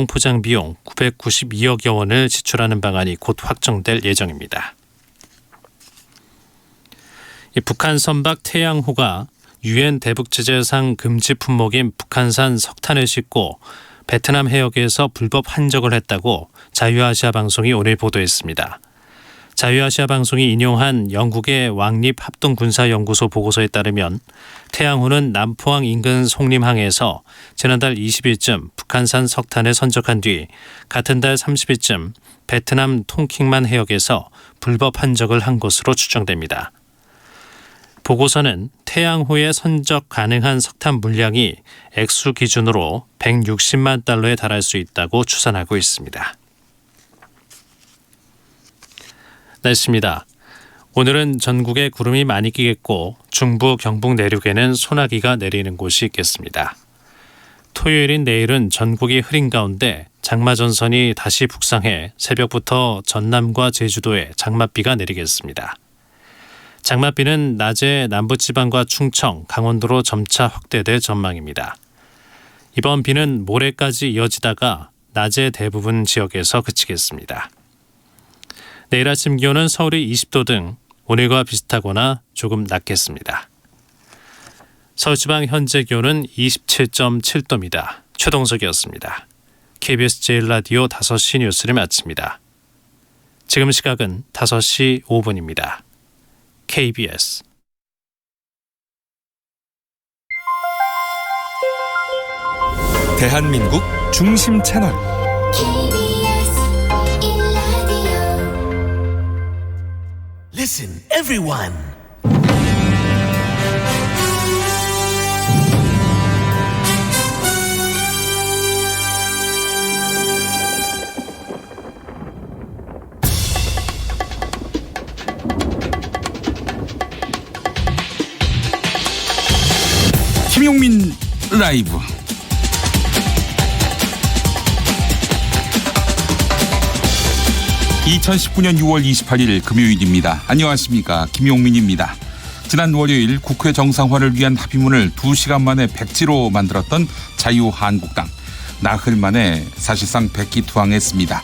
포장 비용 992억여 원을 지출하는 방안이 곧 확정될 예정입니다. 북한 선박 태양호가 유엔 대북제재상 금지 품목인 북한산 석탄을 싣고 베트남 해역에서 불법 한적을 했다고 자유아시아 방송이 오늘 보도했습니다. 자유아시아 방송이 인용한 영국의 왕립합동군사연구소 보고서에 따르면 태양호는 남포항 인근 송림항에서 지난달 20일쯤 북한산 석탄을 선적한 뒤 같은 달 30일쯤 베트남 통킹만 해역에서 불법 한적을 한 것으로 추정됩니다. 보고서는 태양호에 선적 가능한 석탄 물량이 액수 기준으로 160만 달러에 달할 수 있다고 추산하고 있습니다. 날씨입니다. 오늘은 전국에 구름이 많이 끼겠고 중부 경북 내륙에는 소나기가 내리는 곳이 있겠습니다. 토요일인 내일은 전국이 흐린 가운데 장마전선이 다시 북상해 새벽부터 전남과 제주도에 장맛비가 내리겠습니다. 장맛비는 낮에 남부지방과 충청, 강원도로 점차 확대될 전망입니다. 이번 비는 모레까지 이어지다가 낮에 대부분 지역에서 그치겠습니다. 내일 아침 기온은 서울이 20도 등 오늘과 비슷하거나 조금 낮겠습니다. 서울지방 현재 기온은 27.7도입니다. 최동석이었습니다. KBS 제1라디오 5시 뉴스를 마칩니다. 지금 시각은 5시 5분입니다. KBS 대한민국 중심 채널 Listen, everyone. 김용민 라이브. (2019년 6월 28일) 금요일입니다. 안녕하십니까, 김용민입니다. 지난 월요일 국회 정상화를 위한 합의문을 2시간 만에 백지로 만들었던 자유한국당, 나흘 만에 사실상 백기투항했습니다.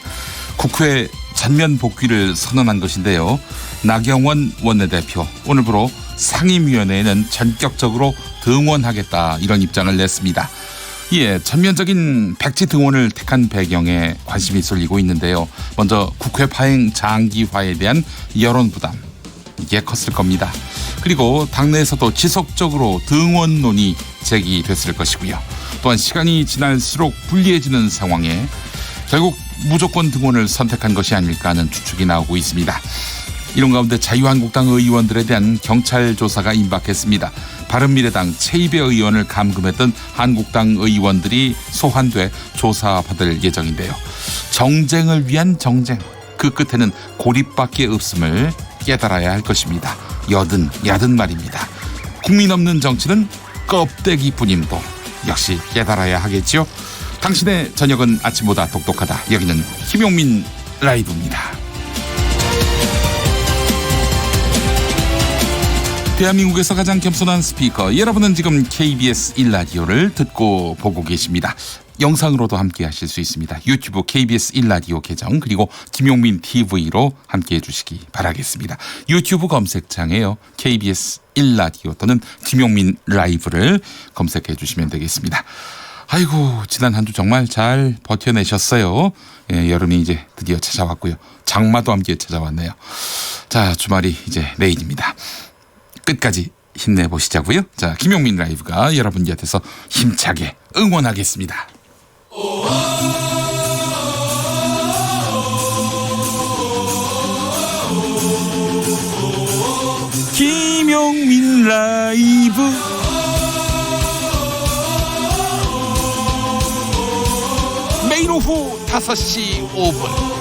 국회 전면 복귀를 선언한 것인데요. 나경원 원내대표, 오늘부로 상임위원회에는 전격적으로 등원하겠다, 이런 입장을 냈습니다. 이에 전면적인 백지 등원을 택한 배경에 관심이 쏠리고 있는데요. 먼저 국회 파행 장기화에 대한 여론 부담, 이게 컸을 겁니다. 그리고 당내에서도 지속적으로 등원론이 제기됐을 것이고요. 또한 시간이 지날수록 불리해지는 상황에 결국 무조건 등원을 선택한 것이 아닐까 하는 추측이 나오고 있습니다. 이런 가운데 자유한국당 의원들에 대한 경찰 조사가 임박했습니다. 바른미래당 최이배 의원을 감금했던 한국당 의원들이 소환돼 조사받을 예정인데요. 정쟁을 위한 정쟁, 그 끝에는 고립밖에 없음을 깨달아야 할 것입니다. 야든 말입니다. 국민 없는 정치는 껍데기뿐임도 역시 깨달아야 하겠지요. 당신의 저녁은 아침보다 똑똑하다. 여기는 김용민 라이브입니다. 대한민국에서 가장 겸손한 스피커, 여러분은 지금 KBS 1라디오를 듣고 보고 계십니다. 영상으로도 함께 하실 수 있습니다. 유튜브 KBS 1라디오 계정, 그리고 김용민 TV로 함께 해주시기 바라겠습니다. 유튜브 검색창에요, KBS 1라디오 또는 김용민 라이브를 검색해 주시면 되겠습니다. 아이고, 지난 한 주 정말 잘 버텨내셨어요. 예, 여름이 이제 드디어 찾아왔고요. 장마도 함께 찾아왔네요. 자, 주말이 이제 내일입니다. 끝까지 힘내보시자고요. 자, 김용민 라이브가 여러분 곁에서 힘차게 응원하겠습니다. 김용민 라이브. 매일 오후 5시 5분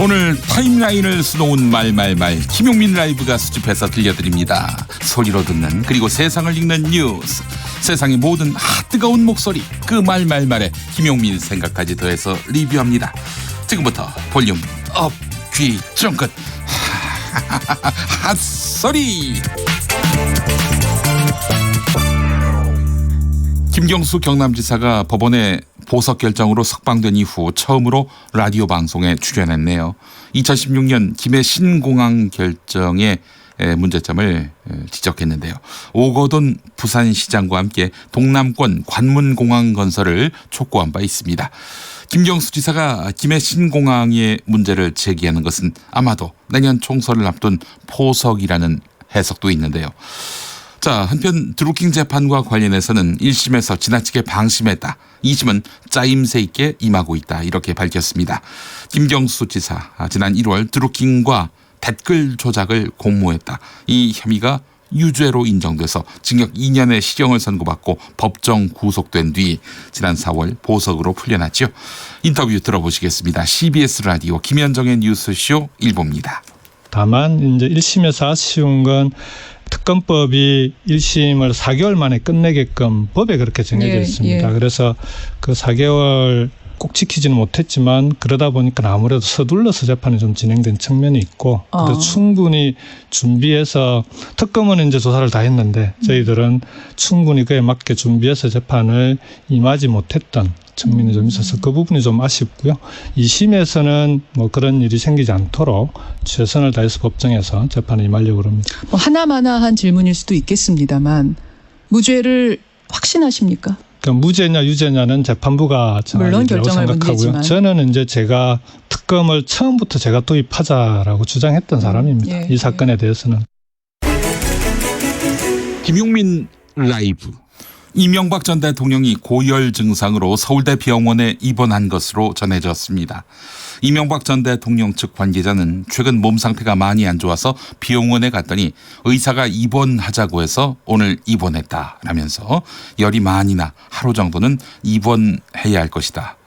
오늘 타임라인을 수놓은 말말말, 김용민 라이브가 수집해서 들려드립니다. 소리로 듣는, 그리고 세상을 읽는 뉴스, 세상의 모든 뜨거운 목소리, 그 말말말에 김용민 생각까지 더해서 리뷰합니다. 지금부터 볼륨 업. 귀 쫑긋 핫소리. 김경수 경남지사가 법원의 보석 결정으로 석방된 이후 처음으로 라디오 방송에 출연했네요. 2016년 김해 신공항 결정의 문제점을 지적했는데요. 오거돈 부산시장과 함께 동남권 관문공항 건설을 촉구한 바 있습니다. 김경수 지사가 김해 신공항의 문제를 제기하는 것은 아마도 내년 총선을 앞둔 포석이라는 해석도 있는데요. 자, 한편 드루킹 재판과 관련해서는 1심에서 지나치게 방심했다. 2심은 짜임새 있게 임하고 있다. 이렇게 밝혔습니다. 김경수 지사 지난 1월 드루킹과 댓글 조작을 공모했다. 이 혐의가 유죄로 인정돼서 징역 2년의 실형을 선고받고 법정 구속된 뒤 지난 4월 보석으로 풀려났죠. 인터뷰 들어보시겠습니다. CBS 라디오 김현정의 뉴스쇼 1부입니다. 다만 이제 1심에서 아쉬운 건 특검법이 1심을 4개월 만에 끝내게끔 법에 그렇게 정해져 있습니다. 그래서 그 4개월 꼭 지키지는 못했지만 그러다 보니까 아무래도 서둘러서 재판이 좀 진행된 측면이 있고 그래서 충분히 준비해서 특검은 이제 조사를 다 했는데 저희들은 충분히 그에 맞게 준비해서 재판을 임하지 못했던 측면이 좀 있어서 그 부분이 좀 아쉽고요. 2심에서는 뭐 그런 일이 생기지 않도록 최선을 다해서 법정에서 재판을 임하려고 합니다. 뭐 하나마나한 질문일 수도 있겠습니다만 무죄를 확신하십니까? 그러니까 무죄냐 유죄냐는 재판부가 물론 정하리라고 결정할 생각하고요. 문제지만. 저는 이제 제가 특검을 처음부터 제가 도입하자라고 주장했던 사람입니다. 이 사건에 대해서는. 김용민 라이브. 이명박 전 대통령이 고열 증상으로 서울대 병원에 입원한 것으로 전해졌습니다. 이명박 전 대통령 측 관계자는 최근 몸 상태가 많이 안 좋아서 병원에 갔더니 의사가 입원하자고 해서 오늘 입원했다라면서 열이 많이 나 하루 정도는 입원해야 할 것이다.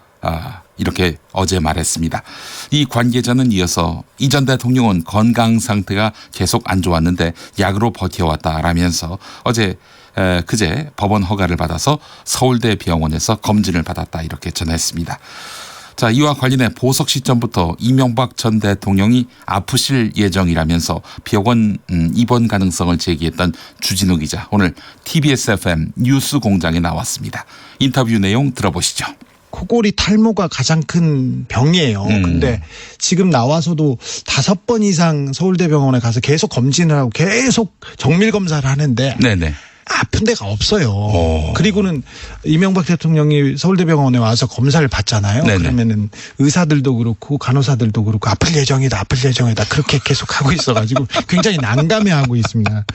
이렇게 어제 말했습니다. 이 관계자는 이어서 이 전 대통령은 건강 상태가 계속 안 좋았는데 약으로 버텨왔다라면서 그제 법원 허가를 받아서 서울대 병원에서 검진을 받았다 이렇게 전했습니다. 자, 이와 관련해 보석 시점부터 이명박 전 대통령이 아프실 예정이라면서 병원 입원 가능성을 제기했던 주진우 기자 오늘 TBS FM 뉴스 공장에 나왔습니다. 인터뷰 내용 들어보시죠. 코골이 탈모가 가장 큰 병이에요. 근데 지금 나와서도 5번 이상 서울대병원에 가서 계속 검진을 하고 계속 정밀 검사를 하는데 네네. 아픈 데가 없어요. 그리고는 이명박 대통령이 서울대병원에 와서 검사를 받잖아요. 네네. 그러면은 의사들도 그렇고 간호사들도 그렇고 아플 예정이다 그렇게 계속 하고 있어가지고 굉장히 난감해하고 있습니다.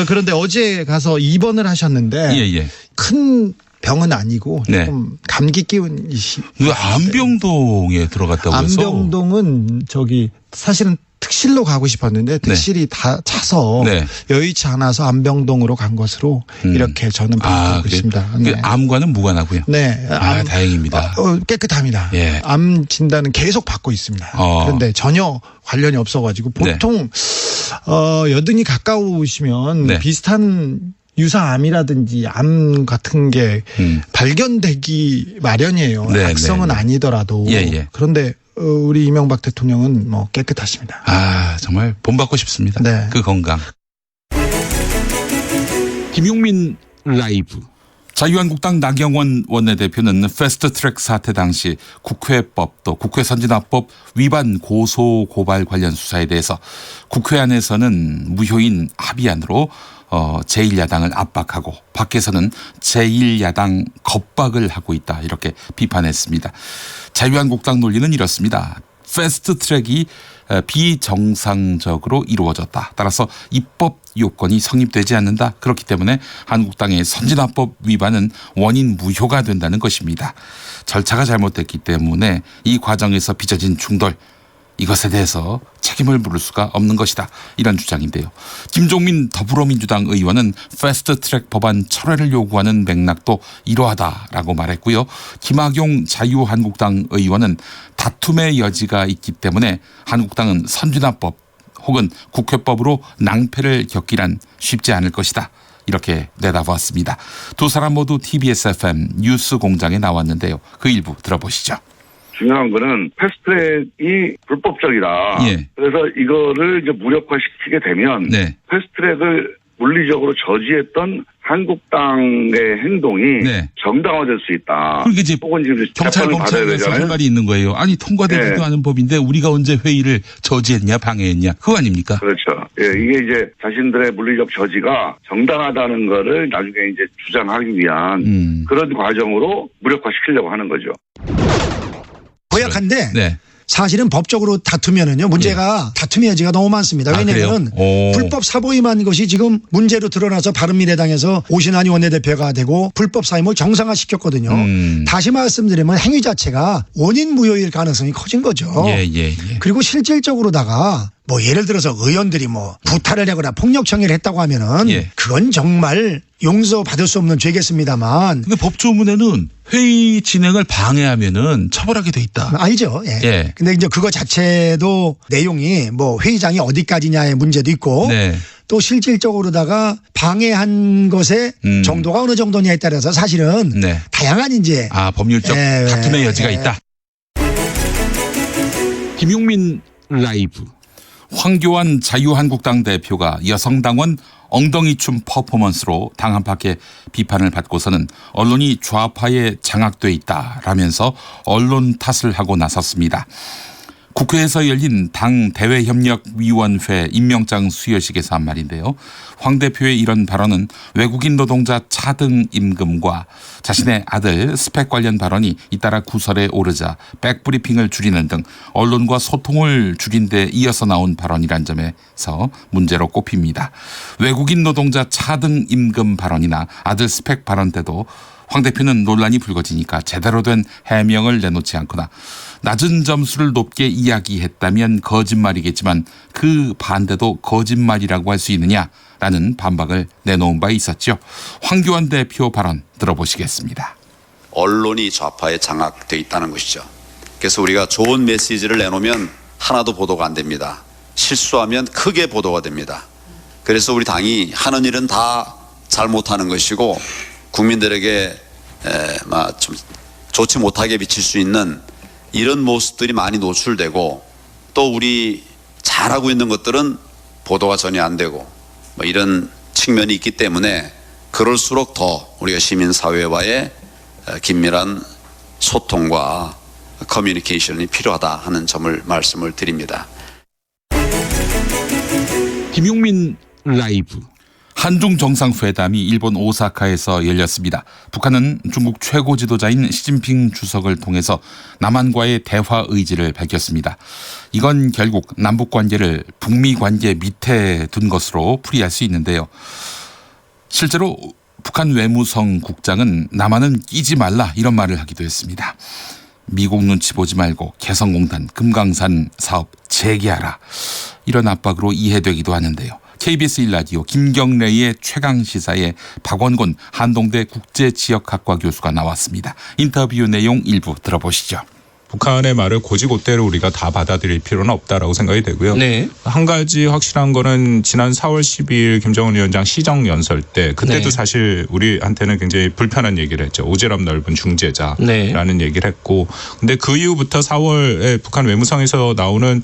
그런데 어제 가서 입원을 하셨는데 예. 큰 병은 아니고 네. 조금 감기 기운이시. 안병동에 들어갔다고 해서. 안병동은 사실은 특실로 가고 싶었는데 특실이 다 차서 네. 여의치 않아서 안병동으로 간 것으로 이렇게 저는 보고 있습니다. 네. 암과는 무관하고요. 네, 다행입니다. 깨끗합니다. 예. 암 진단은 계속 받고 있습니다. 그런데 전혀 관련이 없어가지고 보통 여든이 가까우시면 네. 비슷한 유사암이라든지 암 같은 게 발견되기 마련이에요. 네, 악성은 네. 아니더라도. 예. 그런데 우리 이명박 대통령은 뭐 깨끗하십니다. 정말 본받고 싶습니다. 네. 그 건강. 김용민 라이브. 자유한국당 나경원 원내대표는 패스트트랙 사태 당시 국회법 또 국회선진화법 위반 고소 고발 관련 수사에 대해서 국회 안에서는 무효인 합의안으로 제1야당을 압박하고 밖에서는 제1야당 겁박을 하고 있다 이렇게 비판했습니다. 자유한국당 논리는 이렇습니다. 패스트트랙이 비정상적으로 이루어졌다. 따라서 입법 요건이 성립되지 않는다. 그렇기 때문에 한국당의 선진화법 위반은 원인 무효가 된다는 것입니다. 절차가 잘못됐기 때문에 이 과정에서 빚어진 충돌 이것에 대해서 책임을 물을 수가 없는 것이다. 이런 주장인데요. 김종민 더불어민주당 의원은 패스트트랙 법안 철회를 요구하는 맥락도 이러하다라고 말했고요. 김학용 자유한국당 의원은 다툼의 여지가 있기 때문에 한국당은 선진화법 혹은 국회법으로 낭패를 겪기란 쉽지 않을 것이다. 이렇게 내다보았습니다. 두 사람 모두 TBS FM 뉴스 공장에 나왔는데요. 그 일부 들어보시죠. 중요한 거는 패스트트랙이 불법적이다. 예. 그래서 이거를 이제 무력화시키게 되면 네. 패스트트랙을 물리적으로 저지했던 한국당의 행동이 네. 정당화될 수 있다. 그러니까 이제 혹은 지금 경찰 재판을 받아야 검찰에서 할 되잖아요. 말이 있는 거예요. 아니 통과되지도 네. 않은 법인데 우리가 언제 회의를 저지했냐 방해했냐 그거 아닙니까? 그렇죠. 예, 이게 이제 자신들의 물리적 저지가 정당하다는 거를 나중에 이제 주장하기 위한 그런 과정으로 무력화시키려고 하는 거죠. 고약한데 네. 사실은 법적으로 다투면은요 문제가 다툼의 여지가 너무 많습니다. 왜냐하면 불법 사보임한 것이 지금 문제로 드러나서 바른미래당에서 오신환이 원내대표가 되고 불법 사임을 정상화시켰거든요. 다시 말씀드리면 행위 자체가 원인 무효일 가능성이 커진 거죠. 예. 그리고 실질적으로다가 뭐 예를 들어서 의원들이 뭐 구타를 하거나 폭력 청해를 했다고 하면은 예. 그건 정말 용서받을 수 없는 죄겠습니다만. 근데 법조문에는 회의 진행을 방해하면은 처벌하게 돼 있다. 아니죠. 예. 예. 근데 이제 그거 자체도 내용이 뭐 회의장이 어디까지냐의 문제도 있고 네. 또 실질적으로다가 방해한 것의 정도가 어느 정도냐에 따라서 사실은 네. 다양한 이제 법률적 다툼의 여지가 있다. 김용민 라이브. 황교안 자유한국당 대표가 여성당원 엉덩이춤 퍼포먼스로 당 안팎의 비판을 받고서는 언론이 좌파에 장악돼 있다라면서 언론 탓을 하고 나섰습니다. 국회에서 열린 당 대외협력위원회 임명장 수여식에서 한 말인데요. 황 대표의 이런 발언은 외국인 노동자 차등 임금과 자신의 아들 스펙 관련 발언이 잇따라 구설에 오르자 백브리핑을 줄이는 등 언론과 소통을 줄인 데 이어서 나온 발언이란 점에서 문제로 꼽힙니다. 외국인 노동자 차등 임금 발언이나 아들 스펙 발언 때도 황 대표는 논란이 불거지니까 제대로 된 해명을 내놓지 않거나 낮은 점수를 높게 이야기했다면 거짓말이겠지만 그 반대도 거짓말이라고 할 수 있느냐라는 반박을 내놓은 바 있었죠. 황교안 대표 발언 들어보시겠습니다. 언론이 좌파에 장악돼 있다는 것이죠. 그래서 우리가 좋은 메시지를 내놓으면 하나도 보도가 안 됩니다. 실수하면 크게 보도가 됩니다. 그래서 우리 당이 하는 일은 다 잘못하는 것이고 국민들에게 좀 좋지 못하게 비칠 수 있는 이런 모습들이 많이 노출되고 또 우리 잘하고 있는 것들은 보도가 전혀 안 되고 뭐 이런 측면이 있기 때문에 그럴수록 더 우리가 시민사회와의 긴밀한 소통과 커뮤니케이션이 필요하다 하는 점을 말씀을 드립니다. 김용민 라이브. 한중 정상회담이 일본 오사카에서 열렸습니다. 북한은 중국 최고 지도자인 시진핑 주석을 통해서 남한과의 대화 의지를 밝혔습니다. 이건 결국 남북 관계를 북미 관계 밑에 둔 것으로 풀이할 수 있는데요. 실제로 북한 외무성 국장은 남한은 끼지 말라 이런 말을 하기도 했습니다. 미국 눈치 보지 말고 개성공단 금강산 사업 재개하라 이런 압박으로 이해되기도 하는데요. KBS 1라디오 김경래의 최강시사에 박원곤 한동대 국제지역학과 교수가 나왔습니다. 인터뷰 내용 일부 들어보시죠. 북한의 말을 곧이곧대로 우리가 다 받아들일 필요는 없다라고 생각이 되고요. 네. 한 가지 확실한 거는 지난 4월 12일 김정은 위원장 시정연설 때 그때도 네. 사실 우리한테는 굉장히 불편한 얘기를 했죠. 오지랖 넓은 중재자라는 네. 얘기를 했고 근데 그 이후부터 4월에 북한 외무성에서 나오는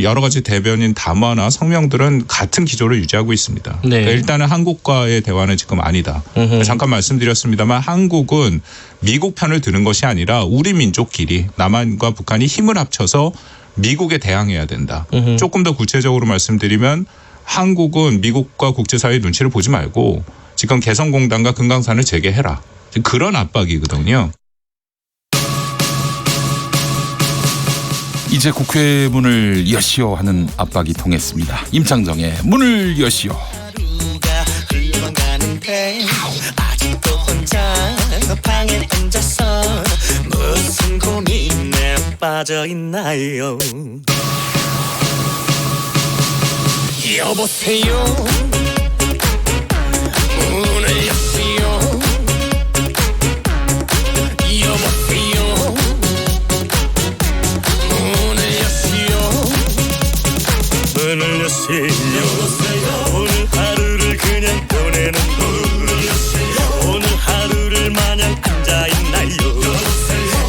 여러 가지 대변인 담화나 성명들은 같은 기조를 유지하고 있습니다. 네. 그러니까 일단은 한국과의 대화는 지금 아니다. 잠깐 말씀드렸습니다만 한국은 미국 편을 드는 것이 아니라 우리 민족끼리 남한과 북한이 힘을 합쳐서 미국에 대항해야 된다. 조금 더 구체적으로 말씀드리면 한국은 미국과 국제사회의 눈치를 보지 말고 지금 개성공단과 금강산을 재개해라. 그런 압박이거든요. 이제 국회 문을 여시오 하는 압박이 통했습니다. 임창정의 문을 여시오. 아직도 혼자 방에 앉아서 무슨 고민에 빠져있나요? 여보세요 문을 여시오. 여보세요 문을 여시오. 오늘 하루를 그냥 보내는 오늘 하루를 마냥 앉아있나요?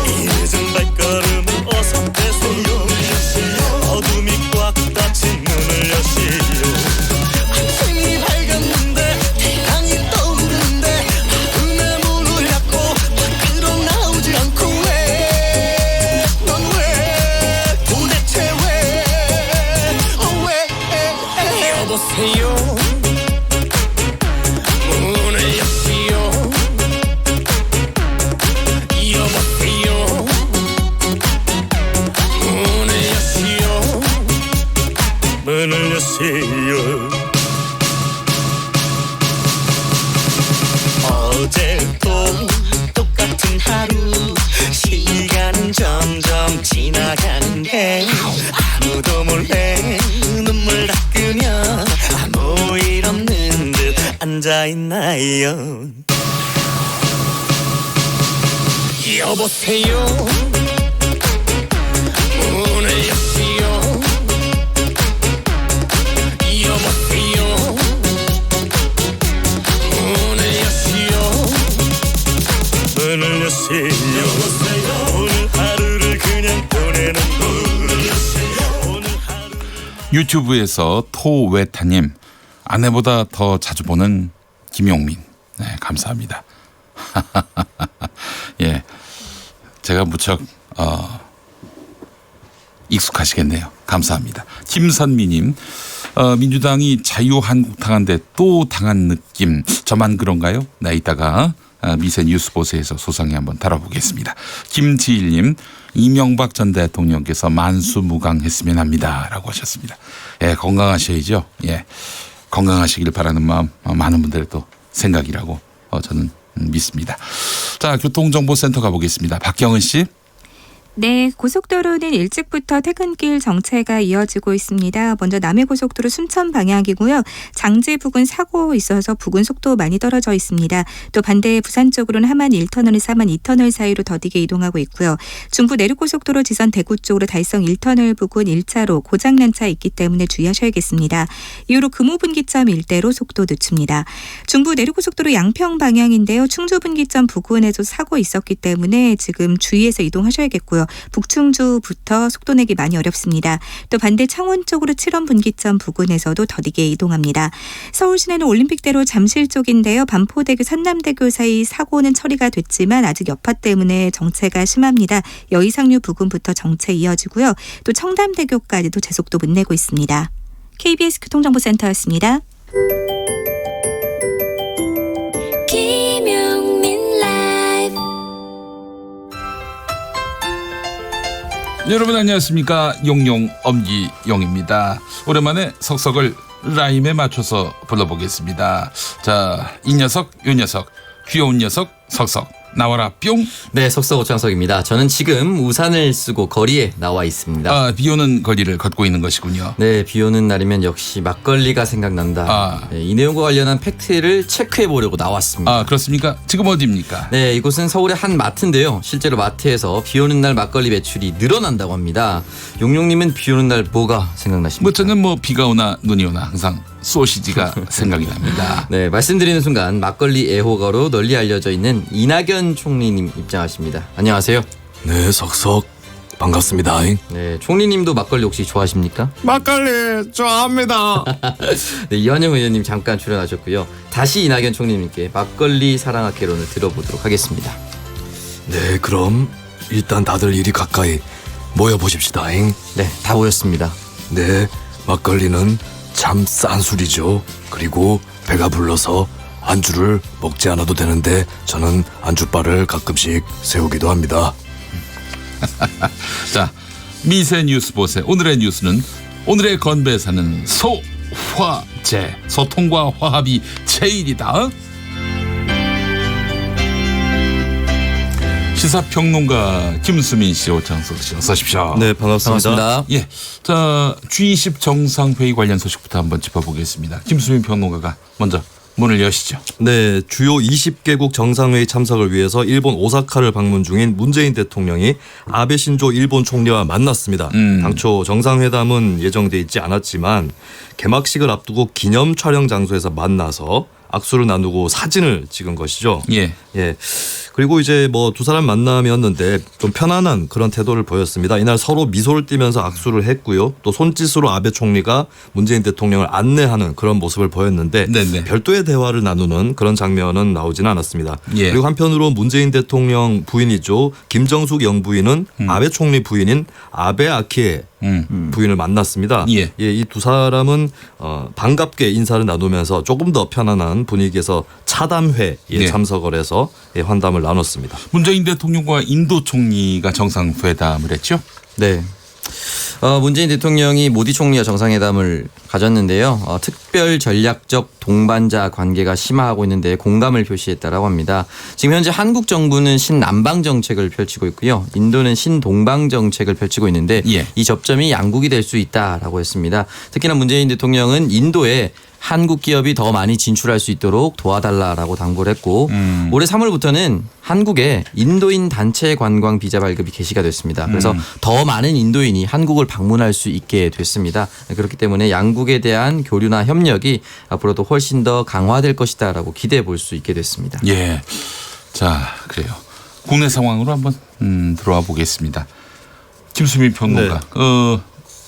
이 늦은 발걸음은 여보세요 문을 여시오 여보세요 문을 여시오 문을 여시오 어제도 똑같은 하루 시간은 점점 지나가는데 아무도 몰래 눈물 닦으며 아무 일 없는 듯 앉아있나요 여보세요 문을 여시오 여보세요 문을 여시오 문을 여시오 오늘 하루를 그냥 보내는 문을 여시오 오늘 하루 유튜브에서 토웨타님 아내보다 더 자주 보는 김용민. 네, 감사합니다. 예, 제가 무척 익숙하시겠네요. 감사합니다. 김선미님, 민주당이 자유한국당한테 또 당한 느낌. 저만 그런가요? 네, 이따가 미세 뉴스보세에서 소상히 한번 다뤄보겠습니다. 김지일님, 이명박 전 대통령께서 만수무강했으면 합니다라고 하셨습니다. 예, 건강하셔야죠. 예, 건강하시길 바라는 마음 많은 분들의 또 생각이라고 저는 믿습니다. 자, 교통정보센터 가보겠습니다. 박경은 씨. 네, 고속도로는 일찍부터 퇴근길 정체가 이어지고 있습니다. 먼저 남해고속도로 순천 방향이고요. 장제 부근 사고 있어서 부근 속도 많이 떨어져 있습니다. 또 반대 부산 쪽으로는 하만 1터널에서 하만 2터널 사이로 더디게 이동하고 있고요. 중부 내륙고속도로 지선 대구 쪽으로 달성 1터널 부근 1차로 고장난 차 있기 때문에 주의하셔야겠습니다. 이후로 금호분기점 일대로 속도 늦춥니다. 중부 내륙고속도로 양평 방향인데요. 충주분기점 부근에도 사고 있었기 때문에 지금 주의해서 이동하셔야겠고요. 북충주부터 속도 내기 많이 어렵습니다. 또 반대 창원 쪽으로 7원 분기점 부근에서도 더디게 이동합니다. 서울 시내는 올림픽대로 잠실 쪽인데요. 반포대교 산남대교 사이 사고는 처리가 됐지만 아직 여파 때문에 정체가 심합니다. 여의상류 부근부터 정체 이어지고요. 또 청담대교까지도 제속도 못 내고 있습니다. KBS 교통정보센터였습니다. 여러분 안녕하십니까. 용용 엄기용입니다. 오랜만에 석석을 라임에 맞춰서 불러보겠습니다. 자, 이 녀석 요 녀석 귀여운 녀석 석석 나와라 뿅. 네, 석석 오창석입니다. 저는 지금 우산을 쓰고 거리에 나와 있습니다. 아, 비 오는 거리를 걷고 있는 것이군요. 네, 비 오는 날이면 역시 막걸리가 생각난다. 네, 이 내용과 관련한 팩트를 체크해 보려고 나왔습니다. 아, 그렇습니까? 지금 어디입니까? 네, 이곳은 서울의 한 마트인데요. 실제로 마트에서 비 오는 날 막걸리 매출이 늘어난다고 합니다. 용용님은 비 오는 날 뭐가 생각나십니까? 뭐 저는 비가 오나 눈이 오나 항상 소시지가 생각이 납니다. 네, 말씀드리는 순간 막걸리 애호가로 널리 알려져 있는 이낙연 총리님 입장하십니다. 안녕하세요. 네, 석석 반갑습니다. 네, 총리님도 막걸리 혹시 좋아하십니까? 막걸리 좋아합니다. 네, 이완영 의원님 잠깐 출연하셨고요. 다시 이낙연 총리님께 막걸리 사랑학개론을 들어보도록 하겠습니다. 네, 그럼 일단 다들 이리 가까이 모여보십시다. 네, 다 모였습니다. 네, 막걸리는 참 싼 술이죠. 그리고 배가 불러서 안주를 먹지 않아도 되는데 저는 안주바를 가끔씩 세우기도 합니다. 자, 미세 뉴스 보세요. 오늘의 뉴스는 오늘의 건배사는 소화제. 소통과 화합이 제일이다. 시사평론가 김수민 씨, 오창석 씨, 어서 오십시오. 네, 반갑습니다. 예, 자, G20 정상회의 관련 소식부터 한번 짚어보겠습니다. 김수민 평론가가 먼저 문을 여시죠. 네, 주요 20개국 정상회의 참석을 위해서 일본 오사카를 방문 중인 문재인 대통령이 아베 신조 일본 총리와 만났습니다. 당초 정상회담은 예정돼 있지 않았지만 개막식을 앞두고 기념 촬영 장소에서 만나서 악수를 나누고 사진을 찍은 것이죠. 예. 예. 그리고 이제 뭐 두 사람 만남이었는데 좀 편안한 그런 태도를 보였습니다. 이날 서로 미소를 띠면서 악수를 했고요. 또 손짓으로 아베 총리가 문재인 대통령을 안내하는 그런 모습을 보였는데 네네. 별도의 대화를 나누는 그런 장면은 나오지는 않았습니다. 예. 그리고 한편으로 문재인 대통령 부인이죠. 김정숙 영부인은 아베 총리 부인인 아베 아키에 부인을 만났습니다. 예. 이 두 사람은 반갑게 인사를 나누면서 조금 더 편안한 분위기에서 차담회에 네. 참석을 해서 환담을 나눴습니다. 문재인 대통령과 인도 총리가 정상회담을 했죠? 네. 문재인 대통령이 모디 총리와 정상회담을 가졌는데요. 특별 전략적 동반자 관계가 심화하고 있는데 공감을 표시했다라고 합니다. 지금 현재 한국 정부는 신남방 정책을 펼치고 있고요. 인도는 신동방 정책을 펼치고 있는데 예. 이 접점이 양국이 될 수 있다라고 했습니다. 특히나 문재인 대통령은 인도에 한국 기업이 더 많이 진출할 수 있도록 도와달라라고 당부를 했고 올해 3월부터는 한국에 인도인 단체 관광 비자 발급이 개시가 됐습니다. 그래서 더 많은 인도인이 한국을 방문할 수 있게 됐습니다. 그렇기 때문에 양국에 대한 교류나 협력이 앞으로도 훨씬 더 강화될 것이다라고 기대해 볼 수 있게 됐습니다. 예. 자, 그래요. 국내 상황으로 한번 들어와 보겠습니다. 김수민 평론가. 네.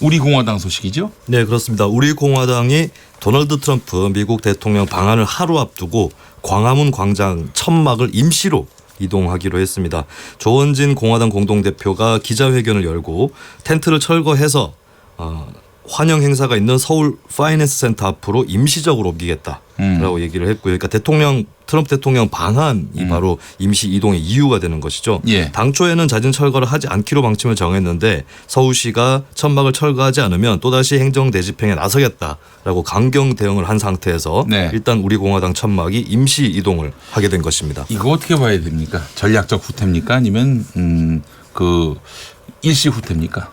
우리 공화당 소식이죠? 네, 그렇습니다. 우리 공화당이 도널드 트럼프 미국 대통령 방한을 하루 앞두고 광화문 광장 천막을 임시로 이동하기로 했습니다. 조원진 공화당 공동대표가 기자회견을 열고 텐트를 철거해서 환영 행사가 있는 서울 파이낸스 센터 앞으로 임시적으로 옮기겠다라고 얘기를 했고요. 그러니까 트럼프 대통령 방한이 바로 임시 이동의 이유가 되는 것이죠. 예. 당초에는 자진 철거를 하지 않기로 방침을 정했는데 서울시가 천막을 철거하지 않으면 또다시 행정 대집행에 나서겠다라고 강경 대응을 한 상태에서 네. 일단 우리 공화당 천막이 임시 이동을 하게 된 것입니다. 이거 어떻게 봐야 됩니까? 전략적 후퇴입니까? 아니면 일시 후퇴입니까?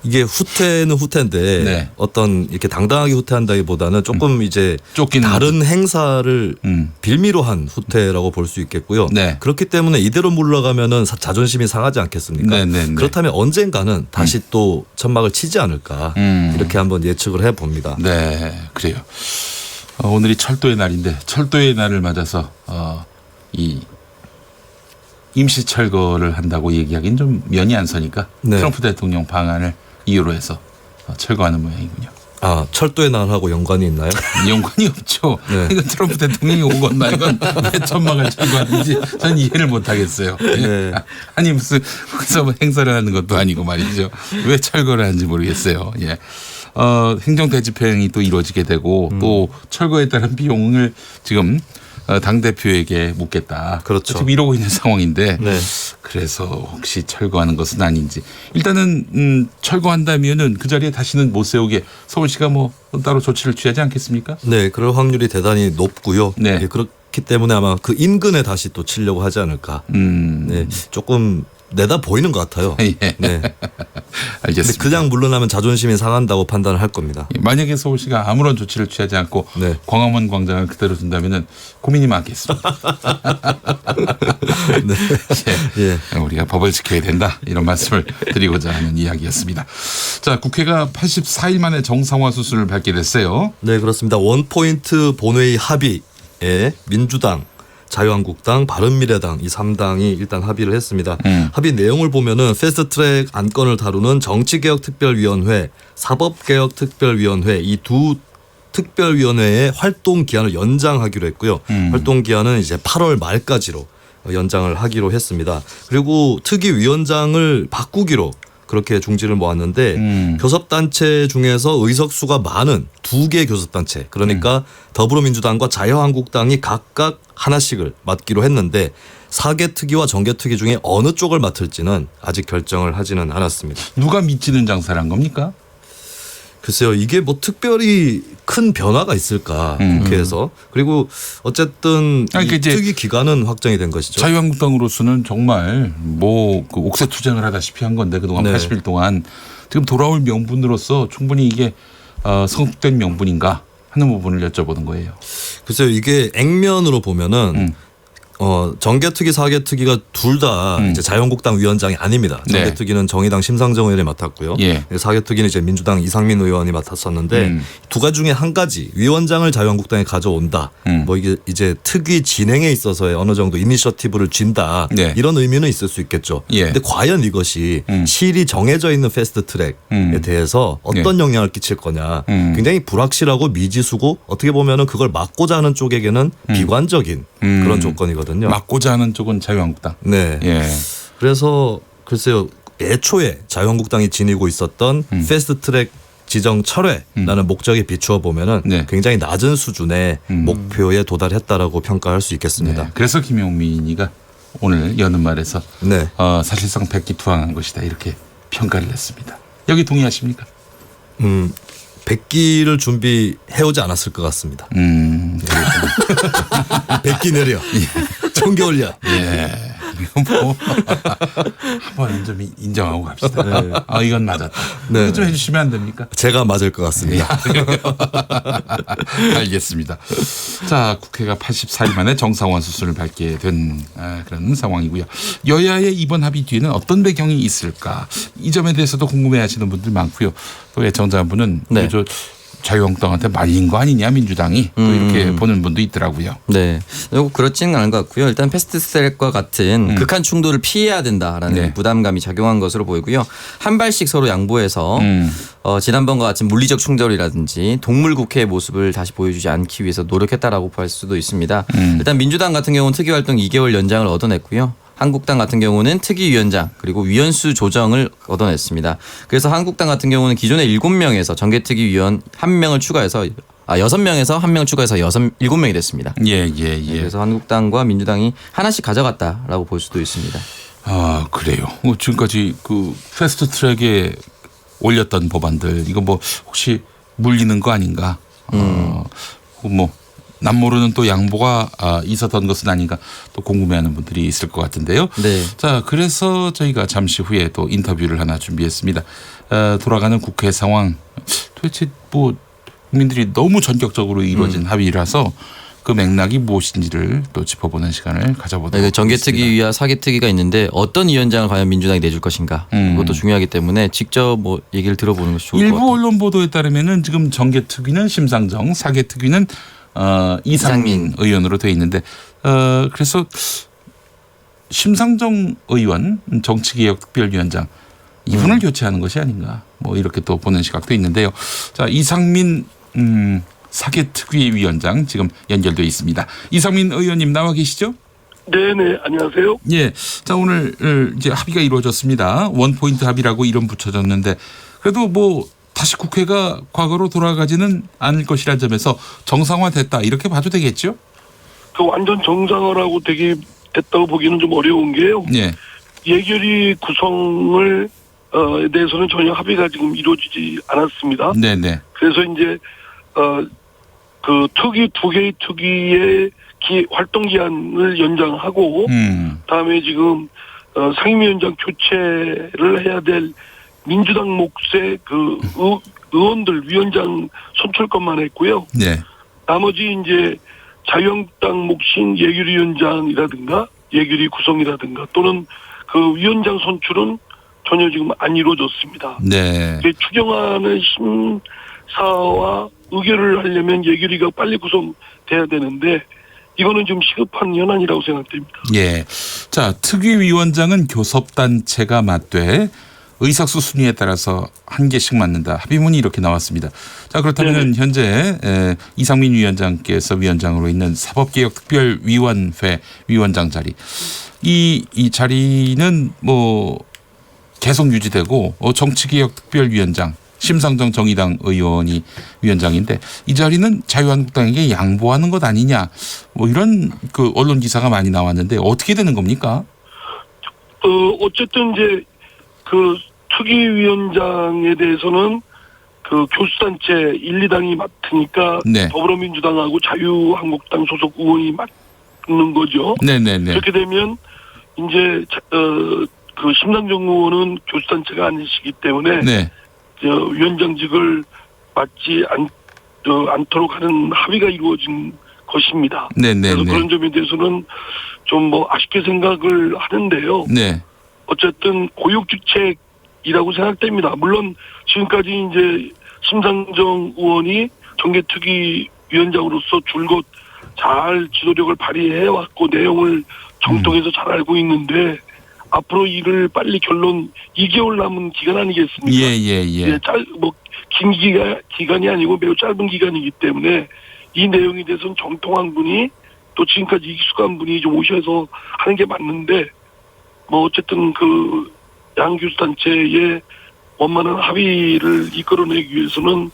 이게 후퇴는 후퇴인데 네. 어떤 이렇게 당당하게 후퇴한다기보다는 조금 이제 다른 행사를 빌미로 한 후퇴라고 볼 수 있겠고요. 네. 그렇기 때문에 이대로 물러가면은 자존심이 상하지 않겠습니까? 네. 그렇다면 언젠가는 다시 또 천막을 치지 않을까 이렇게 한번 예측을 해봅니다. 네, 그래요. 오늘이 철도의 날인데 철도의 날을 맞아서 이 임시 철거를 한다고 얘기하기는 좀 면이 안 서니까 네. 트럼프 대통령 방안을 이유로 해서 철거하는 모양이군요. 아, 철도의 날하고 연관이 있나요? 연관이 없죠. 네. 그러니까 트럼프 대통령이 오건 말건 왜 천막을 철거하는지 전 이해를 못 하겠어요. 네. 아니 무슨 거기서 뭐 행사를 하는 것도 아니고 말이죠. 왜 철거를 하는지 모르겠어요. 예. 행정 대집행이 또 이루어지게 되고 또 철거에 따른 비용을 지금 당대표에게 묻겠다. 그렇죠. 지금 이러고 있는 상황인데 네. 그래서 혹시 철거하는 것은 아닌지 일단은 철거한다면은 그 자리에 다시는 못 세우게 서울시가 뭐 따로 조치를 취하지 않겠습니까? 네, 그럴 확률이 대단히 높고요. 네. 예, 그렇기 때문에 아마 그 인근에 다시 또 치려고 하지 않을까. 네, 조금 내다 보이는 것 같아요. 예. 네. 알겠습니다. 근데 그냥 물러나면 자존심이 상한다고 판단을 할 겁니다. 만약에 서울시가 아무런 조치를 취하지 않고 네. 광화문 광장을 그대로 둔다면은 고민이 많겠습니다. 네. 예. 우리가 법을 지켜야 된다 이런 말씀을 드리고자 하는 이야기였습니다. 자, 국회가 84일 만에 정상화 수순을 밟게 됐어요. 네, 그렇습니다. 원포인트 본회의 합의에 민주당, 자유한국당, 바른미래당 이 3당이 일단 합의를 했습니다. 합의 내용을 보면은 패스트트랙 안건을 다루는 정치개혁특별위원회, 사법개혁특별위원회 이 두 특별위원회의 활동 기한을 연장하기로 했고요. 활동 기한은 이제 8월 말까지로 연장을 하기로 했습니다. 그리고 특위위원장을 바꾸기로 그렇게 중지를 모았는데 교섭단체 중에서 의석수가 많은 2개 교섭단체 그러니까 더불어민주당과 자유한국당이 각각 하나씩을 맡기로 했는데 4개 특위와 정개 특위 중에 어느 쪽을 맡을지는 아직 결정을 하지는 않았습니다. 누가 미치는 장사를 한 겁니까? 글쎄요, 이게 뭐 특별히 큰 변화가 있을까 국회에서. 그리고 어쨌든 그러니까 이 특위 기간은 확정이 된 것이죠. 자유한국당으로서는 정말 뭐 그 옥새 투쟁을 하다시피 한 건데 그동안 네. 80일 동안 지금 돌아올 명분으로서 충분히 이게 성숙된 명분인가 하는 부분을 여쭤보는 거예요. 글쎄요, 이게 액면으로 보면은 정개특위, 사개특위가 둘 다 이제 자유한국당 위원장이 아닙니다. 정개특위는 정의당 심상정 의원이 맡았고요. 예. 사개특위는 이제 민주당 이상민 의원이 맡았었는데 두 가지 중에 한 가지 위원장을 자유한국당에 가져온다. 뭐 이게 이제 특위 진행에 있어서의 어느 정도 이니셔티브를 쥔다. 네. 이런 의미는 있을 수 있겠죠. 예. 근데 과연 이것이 실이 정해져 있는 패스트트랙에 대해서 어떤 영향을 끼칠 거냐. 굉장히 불확실하고 미지수고 어떻게 보면은 그걸 막고자 하는 쪽에게는 비관적인 그런 조건이거든요. 막고자 하는 쪽은 자유한국당. 네. 예. 그래서 글쎄요. 애초에 자유한국당이 지니고 있었던 패스트트랙 지정 철회라는 목적에 비추어 보면은 굉장히 낮은 수준의 목표에 도달했다라고 평가할 수 있겠습니다. 네. 그래서 김용민이가 오늘 여는 말에서 사실상 백기투항한 것이다 이렇게 평가를 했습니다. 여기 동의하십니까? 100기를 준비해오지 않았을 것 같습니다. 100기 내려. 청기 올려. 예. 뭐 한번 좀 인정하고 갑시다. 네. 이건 맞았다. 네. 좀 해주시면 안 됩니까? 제가 맞을 것 같습니다. 알겠습니다. 자, 국회가 84일 만에 정상화 수순을 밟게 된 그런 상황이고요. 여야의 이번 합의 뒤에는 어떤 배경이 있을까? 이 점에 대해서도 궁금해하시는 분들 많고요. 또 애청자분은 저 자유한국당한테 말린 거 아니냐 민주당이 또 이렇게 보는 분도 있더라고요. 네, 그렇지는 않은 것 같고요. 일단 패스트트랙과 같은 극한 충돌을 피해야 된다라는 부담감이 작용한 것으로 보이고요. 한 발씩 서로 양보해서 지난번과 같은 물리적 충돌이라든지 동물국회의 모습을 다시 보여주지 않기 위해서 노력했다라고 볼 수도 있습니다. 일단 민주당 같은 경우는 특위활동 2개월 연장을 얻어냈고요. 한국당 같은 경우는 특위위원장 그리고 위원수 조정을 얻어냈습니다. 그래서 한국당 같은 경우는 기존에 7명에서 정개특위위원 1명을 추가해서 6명에서 1명 추가해서 7명이 됐습니다. 예. 그래서 한국당과 민주당이 하나씩 가져갔다라고 볼 수도 있습니다. 그래요. 지금까지 그 패스트트랙에 올렸던 법안들 이거 뭐 혹시 물리는 거 아닌가? 뭐 남모르는 또 양보가 있었던 것은 아닌가 또 궁금해하는 분들이 있을 것 같은데요. 네. 자, 그래서 저희가 잠시 후에 또 인터뷰를 하나 준비했습니다. 돌아가는 국회 상황 도대체 뭐 국민들이 너무 전격적으로 이루어진 합의라서 그 맥락이 무엇인지를 또 짚어보는 시간을 가져보도록 하겠습니다. 정개특위와 사개특위가 있는데 어떤 위원장을 과연 민주당이 내줄 것인가 그것도 중요하기 때문에 직접 뭐 얘기를 들어보는 것이 좋을 것 같아요. 일부 언론 보도에 따르면은 지금 정개특위는 심상정, 사개특위는 이상민 의원으로 되어 있는데 그래서 심상정 의원 정치개혁특별위원장 이분을 교체하는 것이 아닌가 뭐 이렇게 또 보는 시각도 있는데요. 자, 이상민 사개특위 위원장 지금 연결돼 있습니다. 이상민 의원님 나와 계시죠? 네네, 안녕하세요. 예, 자 오늘 이제 합의가 이루어졌습니다. 원포인트 합의라고 이름 붙여졌는데 그래도 뭐 다시 국회가 과거로 돌아가지는 않을 것이라는 점에서 정상화됐다 이렇게 봐도 되겠죠? 그 완전 정상화라고 됐다고 보기는 좀 어려운 게요. 네. 예결위 구성을 대해서는 전혀 합의가 지금 이루어지지 않았습니다. 네네. 그래서 이제 그 특위 2개의 특위의 활동 기한을 연장하고 다음에 지금 상임위원장 교체를 해야 될 민주당 몫의 그 의원들 위원장 선출권만 했고요. 네. 나머지 이제 자유한국당 몫인 예결위원장이라든가 예결위 구성이라든가 또는 그 위원장 선출은 전혀 지금 안 이루어졌습니다. 네. 추경안의 심사와 의결을 하려면 예결위가 빨리 구성돼야 되는데 이거는 좀 시급한 현안이라고 생각됩니다. 예. 자, 특위위원장은 교섭단체가 맡되 의석수 순위에 따라서 한 개씩 맡는다. 합의문이 이렇게 나왔습니다. 자, 그렇다면 현재 이상민 위원장께서 위원장으로 있는 사법개혁특별위원회 위원장 자리. 이 자리는 뭐 계속 유지되고 정치개혁특별위원장 심상정 정의당 의원이 위원장인데 이 자리는 자유한국당에게 양보하는 것 아니냐. 뭐 이런 그 언론 기사가 많이 나왔는데 어떻게 되는 겁니까? 어쨌든 이제 그 특위위원장에 대해서는 그 교수단체 1, 2당이 맡으니까 네. 더불어민주당하고 자유한국당 소속 의원이 맡는 거죠. 네네네. 그렇게 되면 이제 그 심상정 의원은 교수단체가 아니시기 때문에 네. 위원장직을 맡지 않도록 하는 합의가 이루어진 것입니다. 네네. 그래서 그런 점에 대해서는 좀 뭐 아쉽게 생각을 하는데요. 네. 어쨌든 고육주책이라고 생각됩니다. 물론 지금까지 이제 심상정 의원이 정개특위위원장으로서 줄곧 잘 지도력을 발휘해왔고 내용을 정통해서 잘 알고 있는데 앞으로 이를 빨리 결론 2개월 남은 기간 아니겠습니까? 예. 긴 기간이 아니고 매우 짧은 기간이기 때문에 이 내용에 대해서는 정통한 분이 또 지금까지 익숙한 분이 좀 오셔서 하는 게 맞는데 뭐 어쨌든 그 양교수단체의 원만한 합의를 이끌어내기 위해서는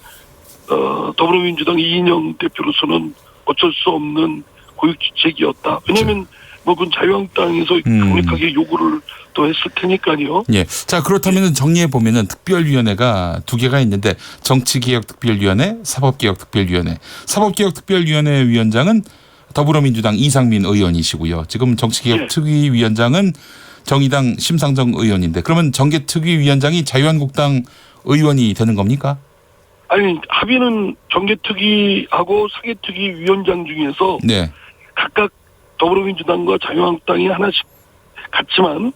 더불어민주당 이인영 대표로서는 어쩔 수 없는 고육주책이었다. 왜냐하면 뭐 그건 자유한국당에서 강력하게 요구를 또 했을 테니까요. 예. 자, 그렇다면 정리해 보면은 특별위원회가 두 개가 있는데 정치개혁특별위원회, 사법개혁특별위원회. 사법개혁특별위원회 위원장은 더불어민주당 이상민 의원이시고요. 지금 정치개혁특위위원장은 정의당 심상정 의원인데 그러면 정개특위위원장이 자유한국당 의원이 되는 겁니까? 아니 합의는 정개특위하고 사개특위 위원장 중에서 네. 각각 더불어민주당과 자유한국당이 하나씩 같지만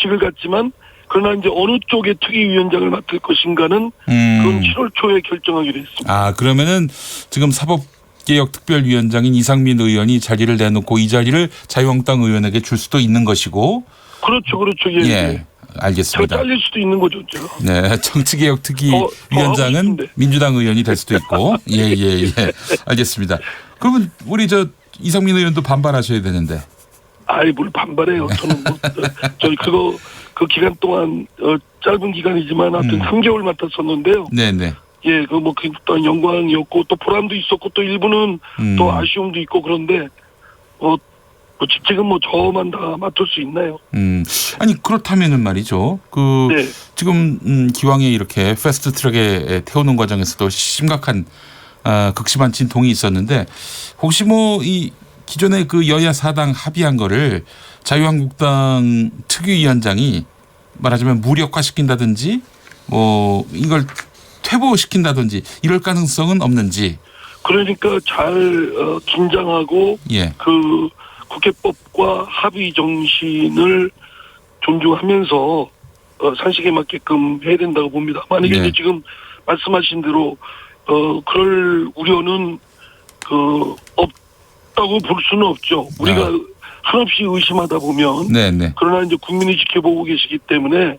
직을 갖지만 그러나 이제 어느 쪽의 특위위원장을 맡을 것인가는 그건 7월 초에 결정하기로 했습니다. 아 그러면은 지금 사법개혁특별위원장인 이상민 의원이 자리를 내놓고 이 자리를 자유한국당 의원에게 줄 수도 있는 것이고. 그렇죠. 예. 알겠습니다. 잘릴 수도 있는 거죠, 제가. 네, 정치개혁특위위원장은 민주당 의원이 될 수도 있고. 예. 알겠습니다. 그러면 우리 이상민 의원도 반발하셔야 되는데. 아이 뭘 반발해요. 저는 저희 그 기간 동안 짧은 기간이지만 하여튼 3개월 맡았었는데요. 네네. 예, 그 또한 영광이었고 또 보람도 있었고 또 일부는 또 아쉬움도 있고 그런데 직책은 저만 다 맡을 수 있나요? 아니 그렇다면은 말이죠. 네. 지금 기왕에 이렇게 패스트트랙에 태우는 과정에서도 심각한 극심한 진통이 있었는데 혹시 이 기존에 그 여야 사당 합의한 거를 자유한국당 특위위원장이 말하자면 무력화시킨다든지 이걸 퇴보시킨다든지 이럴 가능성은 없는지. 그러니까 잘 긴장하고 예. 그 국회법과 합의 정신을 존중하면서 상식에 맞게끔 해야 된다고 봅니다. 만약에 이제 지금 말씀하신 대로 그럴 우려는 없다고 볼 수는 없죠. 우리가 한없이 의심하다 보면 그러나 이제 국민이 지켜보고 계시기 때문에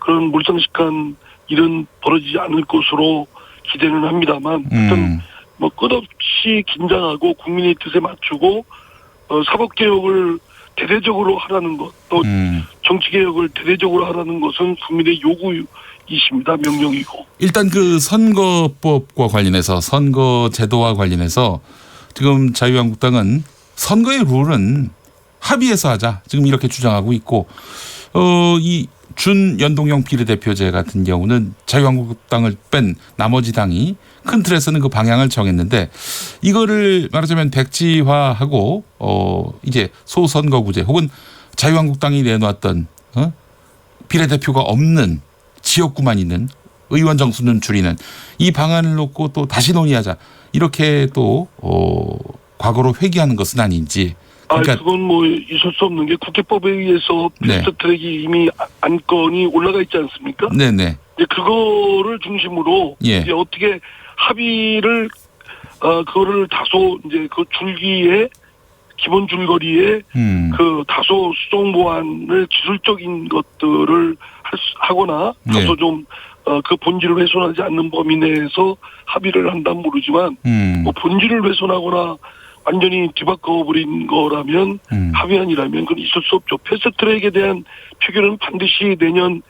그런 물상식한 일은 벌어지지 않을 것으로 기대는 합니다만 일단 끝없이 긴장하고 국민의 뜻에 맞추고 사법개혁을 대대적으로 하라는 것, 또 정치개혁을 대대적으로 하라는 것은 국민의 요구이십니다. 명령이고. 일단 그 선거법과 관련해서 선거제도와 관련해서 지금 자유한국당은 선거의 룰은 합의해서 하자. 지금 이렇게 주장하고 있고 이 준연동형 비례대표제 같은 경우는 자유한국당을 뺀 나머지 당이 큰 틀에서는 그 방향을 정했는데 이거를 말하자면 백지화하고 이제 소선거구제 혹은 자유한국당이 내놓았던 비례대표가 없는 지역구만 있는 의원 정수는 줄이는 이 방안을 놓고 또 다시 논의하자 이렇게 또 과거로 회귀하는 것은 아닌지. 그러니까 그건 있을 수 없는 게 국회법에 의해서 패스트트랙이 이미 안건이 올라가 있지 않습니까? 네네. 그거를 중심으로 이제 어떻게 합의를 그거를 다소 이제 그 줄기에 기본 줄거리에 그 다소 수정 보완을 기술적인 것들을 하거나 다소 좀 그 본질을 훼손하지 않는 범위 내에서 합의를 한다면 모르지만 본질을 훼손하거나 완전히 뒤바꿔버린 거라면 합의안이라면 그건 있을 수 없죠. 패스트트랙에 대한 표결은 반드시 내년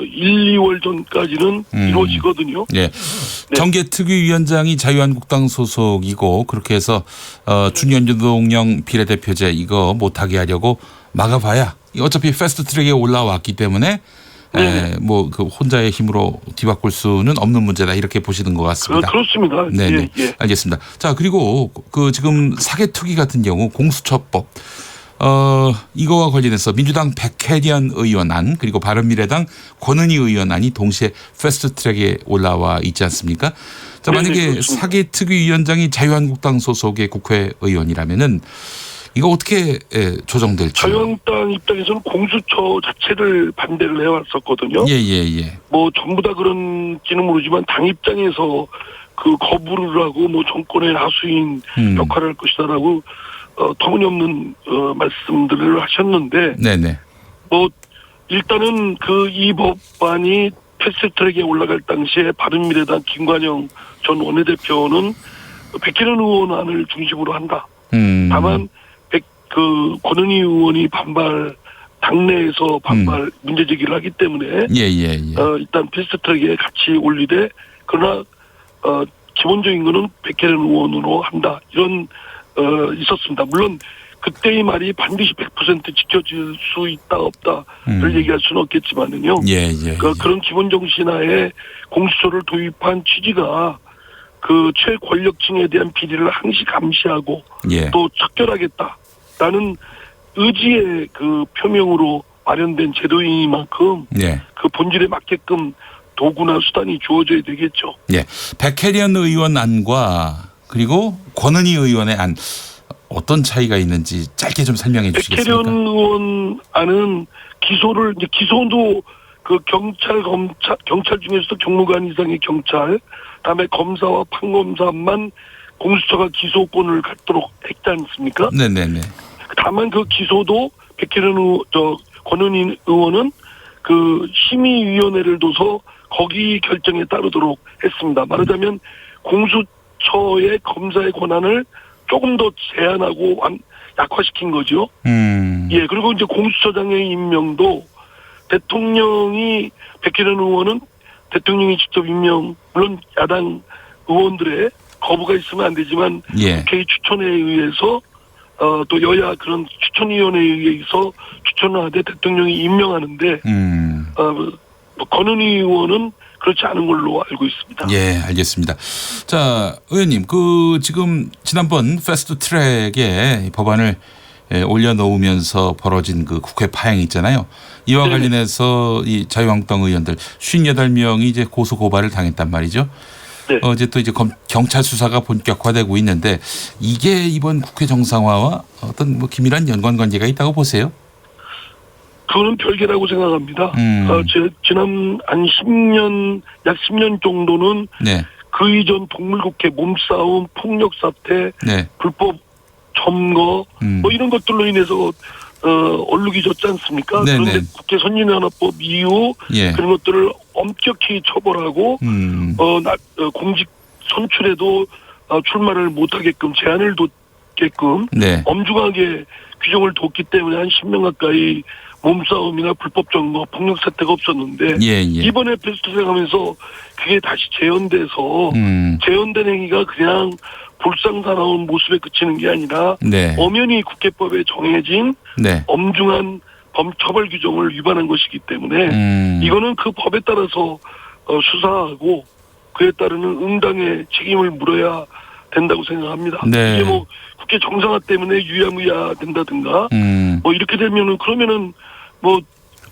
1, 2월 전까지는 이루어지거든요. 네. 정개특위위원장이 자유한국당 소속이고 그렇게 해서 준연동형 비례대표제 이거 못하게 하려고 막아봐야 어차피 패스트트랙에 올라왔기 때문에 그 혼자의 힘으로 뒤바꿀 수는 없는 문제다 이렇게 보시는 것 같습니다. 그렇습니다. 네, 알겠습니다. 자 그리고 그 지금 사개특위 같은 경우 공수처법 이거와 관련해서 민주당 백혜련 의원안 그리고 바른미래당 권은희 의원안이 동시에 패스트트랙에 올라와 있지 않습니까? 자, 만약에 그렇습니다. 사개특위위원장이 자유한국당 소속의 국회의원이라면은 이거 어떻게 조정될지. 자유한국당 입장에서는 공수처 자체를 반대를 해왔었거든요. 예. 뭐 전부 다 그런지는 모르지만 당 입장에서 그 거부를 하고 뭐 정권의 하수인 역할을 할 것이다라고 터무니없는 말씀들을 하셨는데, 네네. 뭐 일단은 이 법안이 패스트트랙에 올라갈 당시에 바른미래당 김관영 전 원내대표는 백혜련 의원안을 중심으로 한다. 다만 권은희 의원이 당내에서 반발 문제 제기를 하기 때문에 일단 패스트트랙에 같이 올리되, 그러나 기본적인 거는 백혜련 의원으로 한다, 이런 있었습니다. 물론 그때의 말이 반드시 100% 지켜질 수 있다 없다를 얘기할 수는 없겠지만은요. 그런 기본 정신하에 공수처를 도입한 취지가 그 최권력층에 대한 비리를 항시 감시하고 또 척결하겠다라는 의지의 그 표명으로 마련된 제도이니만큼 그 본질에 맞게끔 도구나 수단이 주어져야 되겠죠. 백혜련 의원 안과 그리고 권은희 의원의 안, 어떤 차이가 있는지 짧게 좀 설명해 주시겠습니까? 백혜련 의원 안은 기소도 그 경찰 중에서도 경무관 이상의 경찰, 다음에 검사와 판검사만 공수처가 기소권을 갖도록 했지 않습니까? 네네네. 다만 그 기소도 권은희 의원은 그 심의위원회를 둬서 거기 결정에 따르도록 했습니다. 말하자면 공수처의 검사의 권한을 조금 더 제한하고 약화시킨 거죠. 그리고 이제 공수처장의 임명도 대통령이, 백혜련 의원은 대통령이 직접 임명, 물론 야당 의원들의 거부가 있으면 안 되지만 국회의 추천에 의해서 또 여야 그런 추천위원회에 의해서 추천을 하되 대통령이 임명하는데 권은희 의원은 그렇지 않은 걸로 알고 있습니다. 알겠습니다. 자, 의원님, 지금 지난번 패스트트랙에 법안을 올려놓으면서 벌어진 그 국회 파행 있잖아요. 이와 관련해서 이 자유한국당 의원들 58명이 이제 고소 고발을 당했단 말이죠. 어제 또 이제 경찰 수사가 본격화되고 있는데, 이게 이번 국회 정상화와 어떤 뭐 긴밀한 연관관계가 있다고 보세요? 그거는 별개라고 생각합니다. 지난 약 10년 정도는 그 이전 동물국회 몸싸움, 폭력 사태, 불법 점거 뭐 이런 것들로 인해서 얼룩이 졌지 않습니까? 그런데 국회 선진화법 이후 그런 것들을 엄격히 처벌하고 공직 선출에도 출마를 못하게끔 제한을 뒀게끔 엄중하게 규정을 뒀기 때문에 한 10명 가까이 몸싸움이나 불법 점거, 폭력 사태가 없었는데 이번에 패스트트랙 하면서 그게 다시 재현돼서 재현된 행위가 그냥 불상사나운 모습에 그치는 게 아니라 엄연히 국회법에 정해진 엄중한 처벌 규정을 위반한 것이기 때문에 이거는 그 법에 따라서 수사하고 그에 따르는 응당의 책임을 물어야 된다고 생각합니다. 이게 뭐 국회 정상화 때문에 유야무야 된다든가 뭐 이렇게 되면은 그러면은 뭐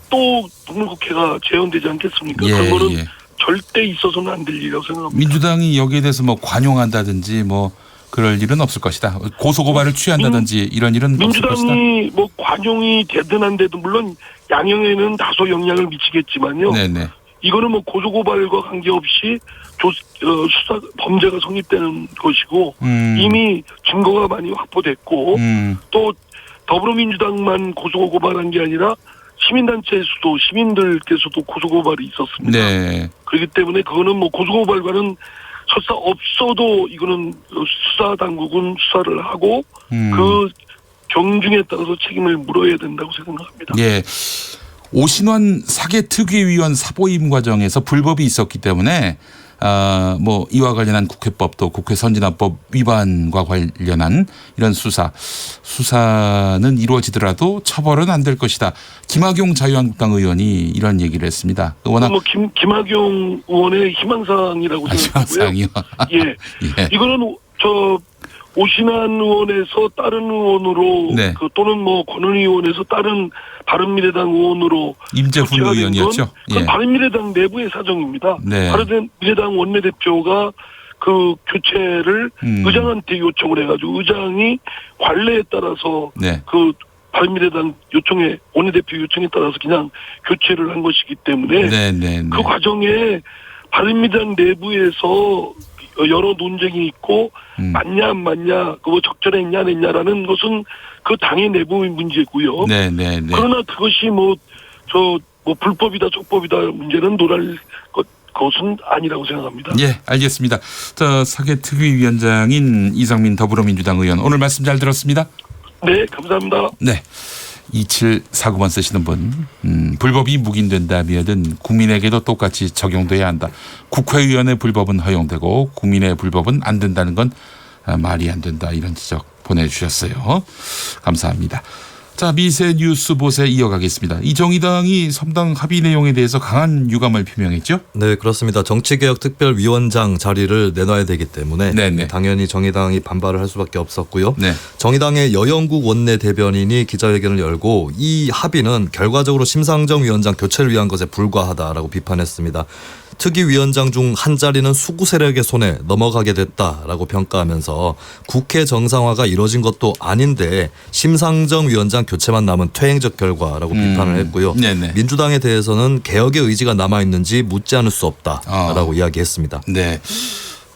또 동물국회가 재현되지 않겠습니까? 그런 거는 절대 있어서는 안 될 일이라고 생각합니다. 민주당이 여기에 대해서 뭐 관용한다든지 뭐 그럴 일은 없을 것이다. 고소고발을 취한다든지 이런 일은 없을 것이다. 민주당이 뭐 관용이 되든 안 되든 물론 양형에는 다소 영향을 미치겠지만요. 이거는 뭐 고소고발과 관계없이 수사 범죄가 성립되는 것이고 이미 증거가 많이 확보됐고 또 더불어민주당만 고소고발한 게 아니라 시민단체에서도 시민들께서도 고소고발이 있었습니다. 그렇기 때문에 그거는 뭐 고소고발과는 설사 없어도 이거는 수사당국은 수사를 하고 그 경중에 따라서 책임을 물어야 된다고 생각합니다. 오신환 사개특위위원 사보임 과정에서 불법이 있었기 때문에 뭐 이와 관련한 국회법 또 국회 선진화법 위반과 관련한 이런 수사는 이루어지더라도 처벌은 안 될 것이다. 김학용 자유한국당 의원이 이런 얘기를 했습니다. 워낙 뭐 김학용 의원의 희망사항이라고 생각하고요. 이거는 오신환 의원에서 다른 의원으로 또는 뭐 권은희 의원에서 다른 바른미래당 의원으로 임재훈 의원이었죠. 그건 바른미래당 내부의 사정입니다. 바른미래당 원내대표가 그 교체를 의장한테 요청을 해가지고 의장이 관례에 따라서 네. 그 바른미래당 요청에 원내대표 요청에 따라서 그냥 교체를 한 것이기 때문에 그 과정에 바른미래당 내부에서 여러 논쟁이 있고 맞냐 안 맞냐 그거 적절했냐 안 했냐라는 것은 그 당의 내부의 문제고요. 그러나 그것이 뭐 불법이다 적법이다 문제는 논할 것은 아니라고 생각합니다. 예, 알겠습니다. 자, 사개특위위원장인 이상민 더불어민주당 의원 오늘 말씀 잘 들었습니다. 네, 감사합니다. 네. 2749번 쓰시는 분 불법이 묵인된다면은 국민에게도 똑같이 적용돼야 한다. 국회의원의 불법은 허용되고 국민의 불법은 안 된다는 건 말이 안 된다. 이런 지적 보내주셨어요. 감사합니다. 자, 미세 뉴스 보세 이어가겠습니다. 이 정의당이 섬당 합의 내용에 대해서 강한 유감을 표명했죠? 네, 그렇습니다. 정치개혁특별위원장 자리를 내놔야 되기 때문에 당연히 정의당이 반발을 할 수밖에 없었고요. 정의당의 여영국 원내대변인이 기자회견을 열고 이 합의는 결과적으로 심상정 위원장 교체를 위한 것에 불과하다라고 비판했습니다. 특위위원장 중 한 자리는 수구 세력의 손에 넘어가게 됐다라고 평가하면서 국회 정상화가 이루어진 것도 아닌데 심상정 위원장 교체만 남은 퇴행적 결과라고 비판을 했고요. 민주당에 대해서는 개혁의 의지가 남아있는지 묻지 않을 수 없다라고 이야기했습니다. 네.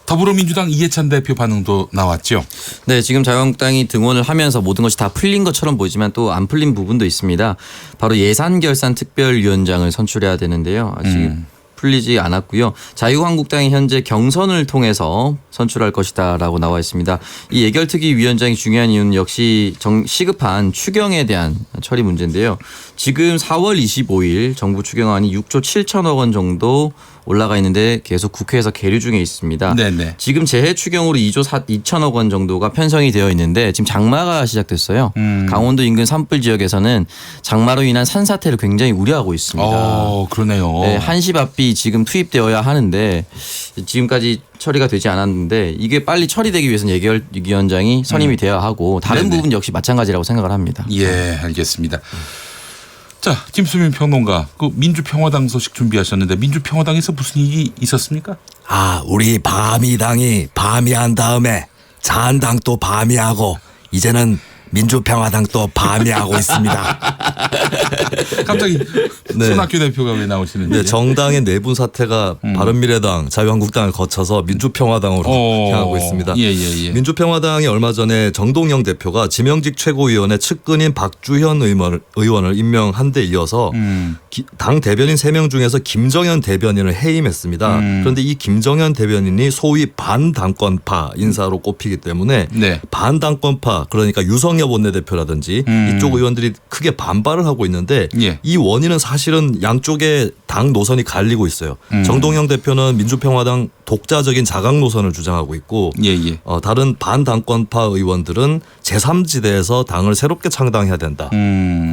더불어민주당 이해찬 대표 반응도 나왔죠. 네, 지금 자유한국당이 등원을 하면서 모든 것이 다 풀린 것처럼 보이지만 또 안 풀린 부분도 있습니다. 바로 예산결산특별위원장을 선출해야 되는데요. 아직 풀리지 않았고요. 자유한국당이 현재 경선을 통해서 선출할 것이다라고 나와 있습니다. 이 예결특위 위원장이 중요한 이유는 역시 시급한 추경에 대한 처리 문제인데요. 지금 4월 25일 정부 추경안이 6조 7천억 원 정도 올라가 있는데 계속 국회에서 계류 중에 있습니다. 지금 재해 추경으로 2조 2천억 원 정도가 편성이 되어 있는데 지금 장마가 시작됐어요. 강원도 인근 산불 지역에서는 장마로 인한 산사태를 굉장히 우려하고 있습니다. 그러네요. 네, 한시밥비 지금 투입되어야 하는데 지금까지 처리가 되지 않았는데 이게 빨리 처리되기 위해서는 예결위원장이 선임이 돼야 하고 다른 부분 역시 마찬가지라고 생각을 합니다. 예, 알겠습니다. 자, 김수민 평론가, 그 민주평화당 소식 준비하셨는데 민주평화당에서 무슨 일이 있었습니까? 우리 밤이당이 밤이한 다음에 자한당 또 밤이하고 이제는 민주평화당 또 밤이하고 있습니다. 갑자기 손학규 대표가 왜 나오시는지. 네, 정당의 내분 사태가 바른미래당, 자유한국당을 거쳐서 민주평화당으로 향하고 있습니다. 민주평화당이 얼마 전에 정동영 대표가 지명직 최고위원회 측근인 박주현 의원을 임명한 데 이어서 당 대변인 3명 중에서 김정현 대변인을 해임했습니다. 그런데 이 김정현 대변인이 소위 반당권파 인사로 꼽히기 때문에 반당권파, 그러니까 유성엽 원내대표라든지 이쪽 의원들이 크게 반발을 하고 있는데 이 원인은 사실은 양쪽의 당 노선이 갈리고 있어요. 정동영 대표는 민주평화당 독자적인 자강 노선을 주장하고 있고 다른 반당권파 의원들은 제3지대에서 당을 새롭게 창당해야 된다.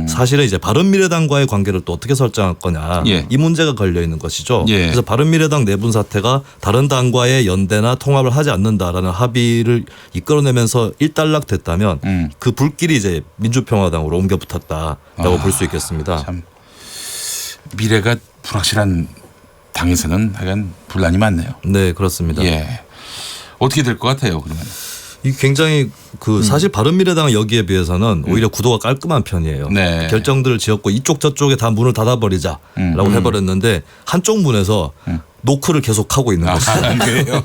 사실은 이제 바른미래당과의 관계를 또 어떻게 설정할 거냐 이 문제가 걸려 있는 것이죠. 그래서 바른미래당 내분 사태가 다른 당과의 연대나 통합을 하지 않는다라는 합의를 이끌어내면서 일단락됐다면 그 불길이 이제 민주평화당으로 옮겨 붙었다라고 볼 수 있겠습니다. 참 미래가 불확실한 당에서는 하여간 분란이 많네요. 네, 그렇습니다. 어떻게 될 것 같아요, 그러면? 이 굉장히 사실 바른미래당은 여기에 비해서는 오히려 구도가 깔끔한 편이에요. 결정들을 지었고 이쪽 저쪽에 다 문을 닫아버리자라고 해버렸는데 한쪽 문에서 노크를 계속하고 있는 것이죠. 그래요?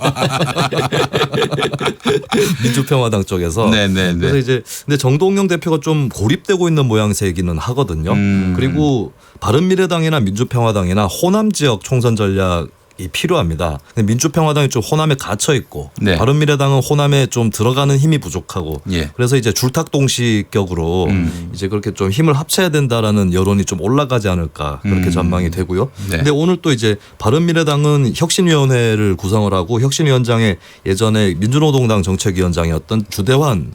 민주평화당 쪽에서. 그래서 이제 근데 정동영 대표가 좀 고립되고 있는 모양새이기는 하거든요. 그리고 바른미래당이나 민주평화당이나 호남 지역 총선 전략 이 필요합니다. 근데 민주평화당이 좀 호남에 갇혀 있고 바른미래당은 호남에 좀 들어가는 힘이 부족하고 그래서 이제 줄탁동식격으로 이제 그렇게 좀 힘을 합쳐야 된다라는 여론이 좀 올라가지 않을까 그렇게 전망이 되고요. 근데 오늘 또 이제 바른미래당은 혁신위원회를 구성을 하고 혁신위원장에 예전에 민주노동당 정책위원장이었던 주대환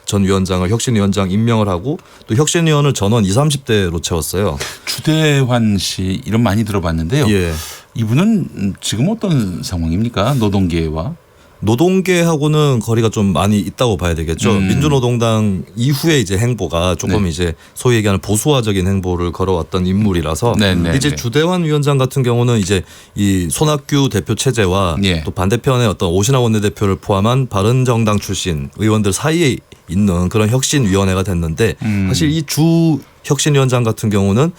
전 위원장을 혁신위원장 임명을 하고 또 혁신위원을 전원 20, 30대로 채웠어요. 주대환 씨 이름 많이 들어봤는데요. 이분은 지금 어떤 상황입니까? 노동계와. 노동계하고는 거리가 좀 많이 있다고 봐야 되겠죠. 민주노동당 이후에 이제 행보가 조금 네. 이제 소위 얘기하는 보수화적인 행보를 걸어왔던 인물이라서 이제 주대환 위원장 같은 경우는 이제 이 손학규 대표 체제와 또 반대편의 어떤 오신환 원내대표를 포함한 바른정당 출신 의원들 사이에 있는 그런 혁신위원회가 됐는데 사실 이 주 혁신위원장 같은 경우는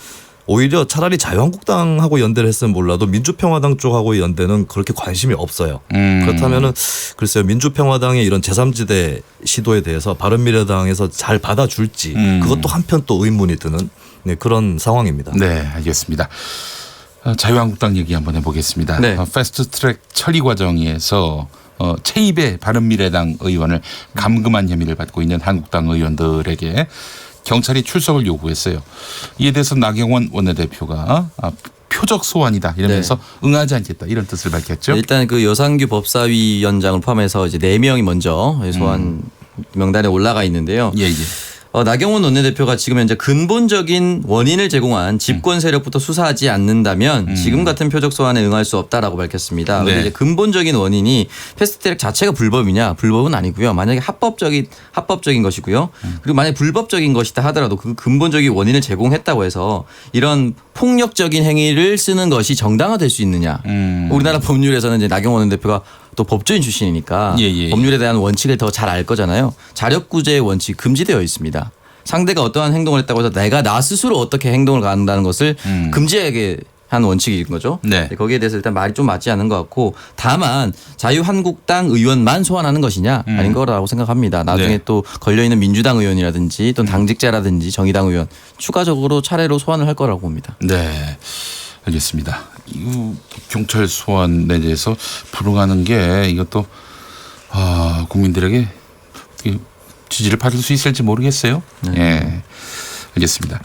오히려 차라리 자유한국당하고 연대를 했으면 몰라도 민주평화당 쪽하고의 연대는 그렇게 관심이 없어요. 그렇다면은 글쎄요, 민주평화당의 이런 제3지대 시도에 대해서 바른미래당에서 잘 받아줄지 그것도 한편 또 의문이 드는 그런 상황입니다. 네, 알겠습니다. 자유한국당 얘기 한번 해보겠습니다. 네. 패스트트랙 처리 과정에서 최입의 바른미래당 의원을 감금한 혐의를 받고 있는 한국당 의원들에게 경찰이 출석을 요구했어요. 이에 대해서 나경원 원내대표가 표적 소환이다 이러면서 응하지 않겠다 이런 뜻을 밝혔죠. 일단 그 여상규 법사위원장을 포함해서 이제 4명이 먼저 소환 명단에 올라가 있는데요. 나경원 원내대표가 지금 현재 근본적인 원인을 제공한 집권 세력부터 수사하지 않는다면 지금 같은 표적 소환에 응할 수 없다라고 밝혔습니다. 네. 이제 근본적인 원인이 패스트트랙 자체가 불법이냐? 불법은 아니고요. 만약에 합법적인 것이고요. 그리고 만약 불법적인 것이다 하더라도 그 근본적인 원인을 제공했다고 해서 이런 폭력적인 행위를 쓰는 것이 정당화될 수 있느냐? 우리나라 법률에서는 이제 나경원 원내대표가 또 법조인 출신이니까 법률에 대한 원칙을 더 잘 알 거잖아요. 자력구제의 원칙 금지되어 있습니다. 상대가 어떠한 행동을 했다고 해서 내가 나 스스로 어떻게 행동을 갖는다는 것을 금지하게 한 원칙인 거죠. 네. 거기에 대해서 일단 말이 좀 맞지 않은 것 같고 다만 자유한국당 의원만 소환하는 것이냐 아닌 거라고 생각합니다. 나중에 또 걸려있는 민주당 의원이라든지 또 당직자라든지 정의당 의원 추가적으로 차례로 소환을 할 거라고 봅니다. 네. 알겠습니다. 이 경찰 소환에 대해서 불응하는 게 이것도 국민들에게 지지를 받을 수 있을지 모르겠어요. 예, 알겠습니다.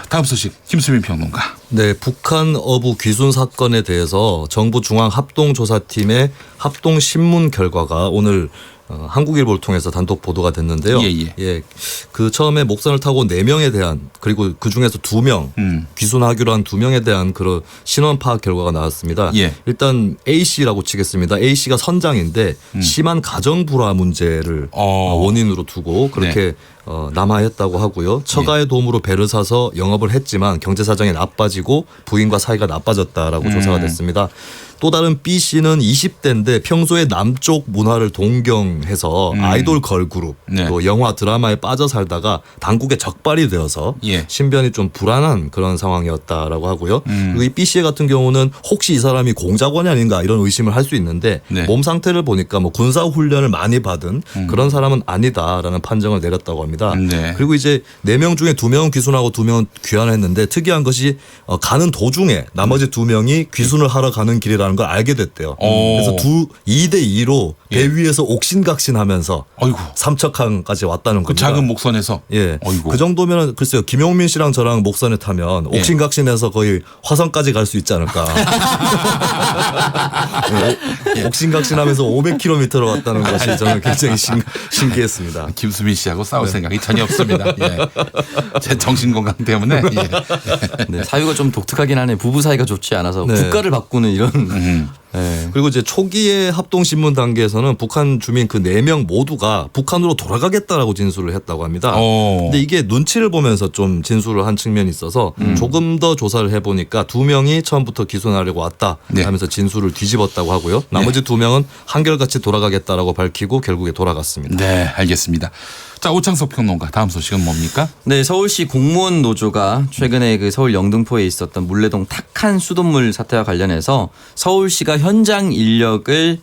다음 소식 김수민 평론가. 네, 북한 어부 귀순 사건에 대해서 정부 중앙합동조사팀의 합동신문 결과가 오늘 한국일보를 통해서 단독 보도가 됐는데요. 그 처음에 목선을 타고 4명에 대한 그리고 그 중에서 2명 귀순하기로 한 2명에 대한 그런 신원 파악 결과가 나왔습니다. 일단 A 씨라고 치겠습니다. A 씨가 선장인데 심한 가정 불화 문제를 원인으로 두고 그렇게 남하했다고 하고요. 처가의 도움으로 배를 사서 영업을 했지만 경제 사정이 나빠지고 부인과 사이가 나빠졌다라고 조사가 됐습니다. 또 다른 B 씨는 20대인데 평소에 남쪽 문화를 동경해서 아이돌 걸그룹 또 영화 드라마에 빠져 살다가 당국에 적발이 되어서 신변이 좀 불안한 그런 상황이었다라고 하고요. 그리고 이 B 씨 같은 경우는 혹시 이 사람이 공작원이 아닌가 이런 의심을 할 수 있는데 몸 상태를 보니까 뭐 군사 훈련을 많이 받은 그런 사람은 아니다라는 판정을 내렸다고 합니다. 그리고 이제 4명 중에 2명은 귀순하고 2명은 귀환을 했는데 특이한 것이 가는 도중에 나머지 2명이 귀순을 하러 가는 길이라는 걸 알게 됐대요. 그래서 2대2로 배 위에서 옥신각신하면서 삼척항까지 왔다는 겁니다. 그 작은 목선에서. 그 정도면 글쎄요. 김용민 씨랑 저랑 목선에 타면 옥신각신해서 거의 화성까지 갈 수 있지 않을까. 옥신각신하면서 500km를 왔다는 것이 저는 굉장히 신기했습니다. 김수민 씨하고 싸울 생각이 전혀 없습니다. 제 정신건강 때문에. 사유가 좀 독특하긴 하네. 부부 사이가 좋지 않아서 국가를 바꾸는 이런. 그리고 이제 초기에 합동신문 단계에서는 북한 주민 그 4명 모두가 북한으로 돌아가겠다라고 진술을 했다고 합니다. 근데 이게 눈치를 보면서 좀 진술을 한 측면이 있어서 조금 더 조사를 해보니까 2명이 처음부터 기소하려고 왔다 하면서 진술을 뒤집었다고 하고요. 나머지 2명은 한결같이 돌아가겠다라고 밝히고 결국에 돌아갔습니다. 네, 알겠습니다. 자, 오창석 평론가 다음 소식은 뭡니까? 네, 서울시 공무원 노조가 최근에 그 서울 영등포에 있었던 물레동 탁한 수돗물 사태와 관련해서 서울시가 현장 인력을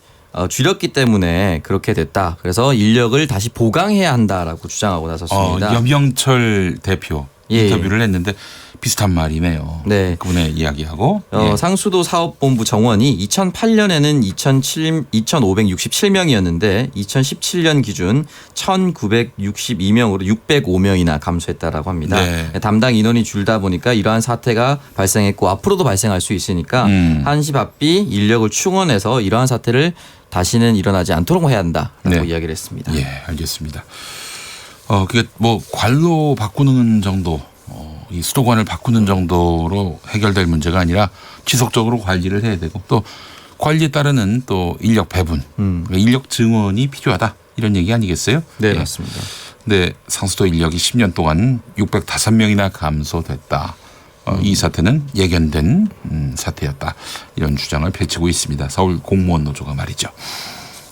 줄였기 때문에 그렇게 됐다. 그래서 인력을 다시 보강해야 한다라고 주장하고 나섰습니다. 염영철 대표 인터뷰를 했는데 비슷한 말이네요. 그분의 이야기하고. 상수도 사업본부 정원이 2008년에는 2,567명이었는데 2017년 기준 1,962명으로 605명이나 감소했다라고 합니다. 담당 인원이 줄다 보니까 이러한 사태가 발생했고 앞으로도 발생할 수 있으니까 한시바삐 인력을 충원해서 이러한 사태를 다시는 일어나지 않도록 해야 한다라고 이야기를 했습니다. 알겠습니다. 그게 뭐 관로 바꾸는 정도, 이 수도관을 바꾸는 정도로 해결될 문제가 아니라 지속적으로 관리를 해야 되고 또 관리에 따르는 또 인력 배분, 그러니까 인력 증원이 필요하다 이런 얘기 아니겠어요? 네, 맞습니다. 네, 상수도 인력이 10년 동안 605명이나 감소됐다. 이 사태는 예견된 사태였다. 이런 주장을 펼치고 있습니다. 서울 공무원 노조가 말이죠.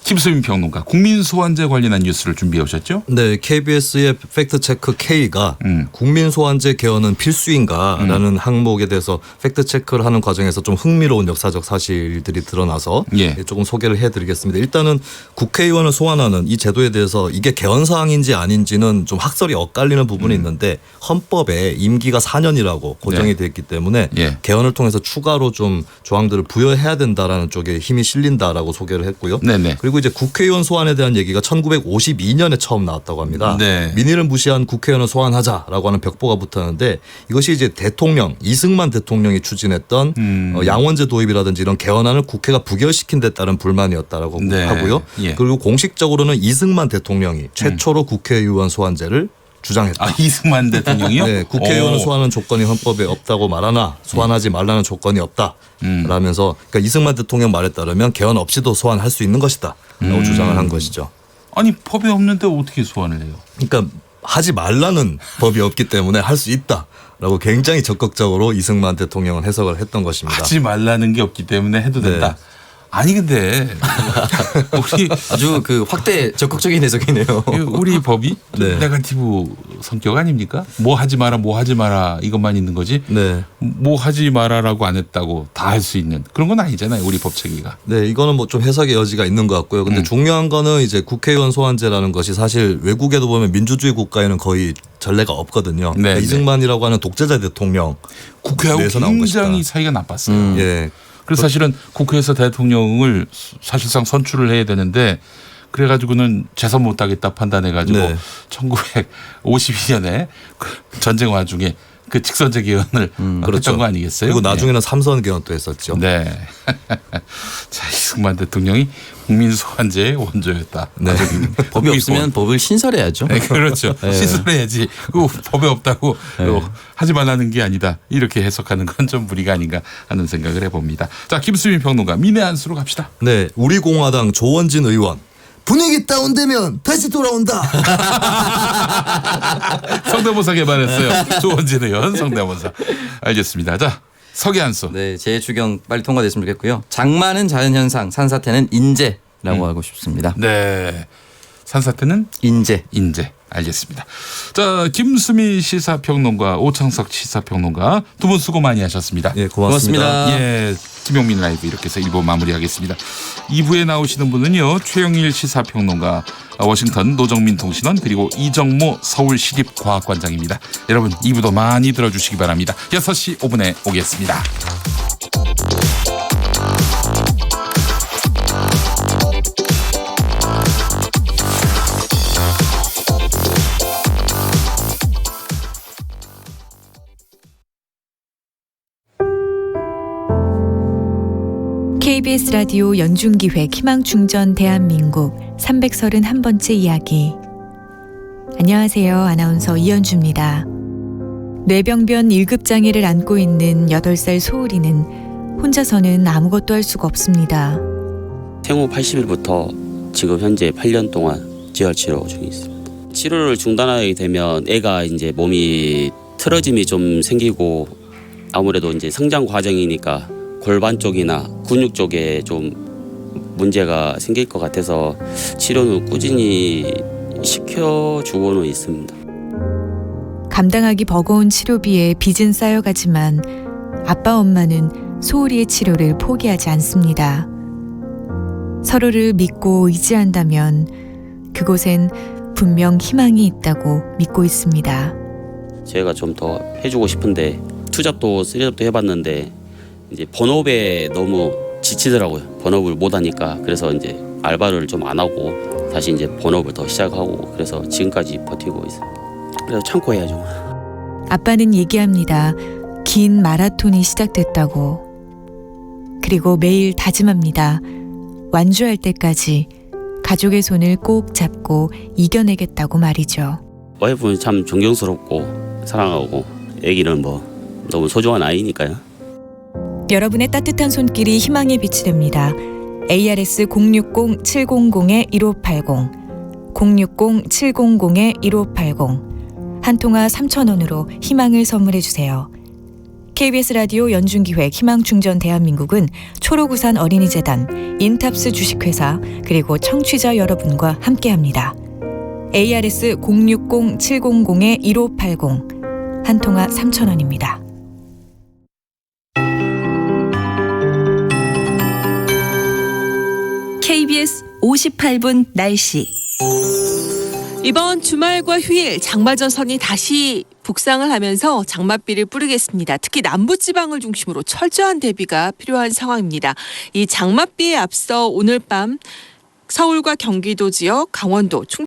김수민 평론가, 국민소환제 관련한 뉴스를 준비해 오셨죠? 네, KBS의 팩트체크 K가 국민소환제 개헌은 필수인가라는 항목에 대해서 팩트체크를 하는 과정에서 좀 흥미로운 역사적 사실들이 드러나서 조금 소개를 해드리겠습니다. 일단은 국회의원을 소환하는 이 제도에 대해서 이게 개헌 사항인지 아닌지는 좀 학설이 엇갈리는 부분이 있는데 헌법에 임기가 4년이라고 고정이 되어 있기 때문에 개헌을 통해서 추가로 좀 조항들을 부여해야 된다라는 쪽에 힘이 실린다라고 소개를 했고요. 그리고 이제 국회의원 소환에 대한 얘기가 1952년에 처음 나왔다고 합니다. 민의를 무시한 국회의원을 소환하자라고 하는 벽보가 붙었는데 이것이 이제 대통령 이승만 대통령이 추진했던 양원제 도입이라든지 이런 개헌안을 국회가 부결시킨 데 따른 불만이었다라고 하고요. 그리고 공식적으로는 이승만 대통령이 최초로 국회의원 소환제를 주장했다. 이승만 대통령이요? 네, 국회의원을 소환하는 조건이 헌법에 없다고 말하나 소환하지 말라는 조건이 없다. 라면서 그러니까 이승만 대통령 말에 따르면 개헌 없이도 소환할 수 있는 것이다. 라고 주장을 한 것이죠. 아니 법이 없는데 어떻게 소환을 해요? 그러니까 하지 말라는 법이 없기 때문에 할 수 있다. 라고 굉장히 적극적으로 이승만 대통령은 해석을 했던 것입니다. 하지 말라는 게 없기 때문에 해도 된다. 아니 근데 우리 아주 그 확대 적극적인 해석이네요. 우리 법이 네거티브 성격 아닙니까? 뭐 하지 마라 이것만 있는 거지. 뭐 하지 마라라고 안 했다고 다 할 수 있는 그런 건 아니잖아요. 우리 법 체계가. 네, 이거는 뭐 좀 해석의 여지가 있는 것 같고요. 근데 중요한 거는 이제 국회의원 소환제라는 것이 사실 외국에도 보면 민주주의 국가에는 거의 전례가 없거든요. 그러니까 이승만이라고 하는 독재자 대통령 국회하고 굉장히 사이가 나빴어요. 그래서 사실은 국회에서 대통령을 사실상 선출을 해야 되는데 그래가지고는 재선 못하겠다 판단해가지고 1952년에 그 전쟁 와중에 그 직선제 개헌을 했던 거 아니겠어요? 그리고 나중에는 3선 개헌도 했었죠. 네. 자, 이승만 대통령이 국민소환제의 원조였다. 법이 없으면 법을 신설해야죠. 그렇죠. 신설해야지. 그 법에 없다고 하지 말라는 게 아니다. 이렇게 해석하는 건 좀 무리가 아닌가 하는 생각을 해봅니다. 자, 김수민 평론가, 민의 안수로 갑시다. 네, 우리공화당 조원진 의원. 분위기 다운되면 다시 돌아온다. 성대모사 개발했어요. 조원진 의원 성대모사. 알겠습니다. 자, 석의안수. 네, 제 추경 빨리 통과됐으면 좋겠고요. 장마는 자연현상, 산사태는 인재라고 하고 싶습니다. 네, 산사태는 인재. 알겠습니다. 자, 김수미 시사평론가, 오창석 시사평론가 두 분 수고 많이 하셨습니다. 예, 고맙습니다. 예, 김용민 라이브 이렇게 해서 1부 마무리하겠습니다. 2부에 나오시는 분은요, 최영일 시사평론가, 워싱턴 노정민 통신원, 그리고 이정모 서울시립과학관장입니다. 여러분 2부도 많이 들어주시기 바랍니다. 6시 5분에 오겠습니다. KBS 라디오 연중기획 희망충전 대한민국 331번째 이야기. 안녕하세요. 아나운서 이현주입니다. 뇌병변 1급 장애를 안고 있는 8살 소울이는 혼자서는 아무것도 할 수가 없습니다. 생후 80일부터 지금 현재 8년 동안 재활치료 중에 있습니다. 치료를 중단하게 되면 애가 이제 몸이 틀어짐이 좀 생기고 아무래도 이제 성장 과정이니까 골반 쪽이나 근육 쪽에 좀 문제가 생길 것 같아서 치료는 꾸준히 시켜주고는 있습니다. 감당하기 버거운 치료비에 빚은 쌓여가지만 아빠 엄마는 소울이의 치료를 포기하지 않습니다. 서로를 믿고 의지한다면 그곳엔 분명 희망이 있다고 믿고 있습니다. 제가 좀 더 해주고 싶은데 투잡도 쓰리잡도 해봤는데 이제 본업에 너무 지치더라고요. 본업을 못하니까. 그래서 이제 알바를 좀 안 하고 다시 이제 본업을 더 시작하고 그래서 지금까지 버티고 있습니다. 그래서 참고 해야죠. 아빠는 얘기합니다. 긴 마라톤이 시작됐다고. 그리고 매일 다짐합니다. 완주할 때까지 가족의 손을 꼭 잡고 이겨내겠다고 말이죠. 와이프는 참 존경스럽고 사랑하고 애기는 뭐 너무 소중한 아이니까요. 여러분의 따뜻한 손길이 희망의 빛이 됩니다. ARS 060-700-1580 060-700-1580 한 통화 3,000원으로 희망을 선물해 주세요. KBS 라디오 연중기획 희망충전 대한민국은 초록우산 어린이재단, 인탑스 주식회사 그리고 청취자 여러분과 함께합니다. ARS 060-700-1580 한 통화 3,000원입니다. KBS 58분 날씨. 이번 주말과 휴일 장마전선이 다시 북상을 하면서 장맛비를 뿌리겠습니다. 특히 남부지방을 중심으로 철저한 대비가 필요한 상황입니다. 이 장맛비에 앞서 오늘 밤 서울과 경기도 지역, 강원도, 충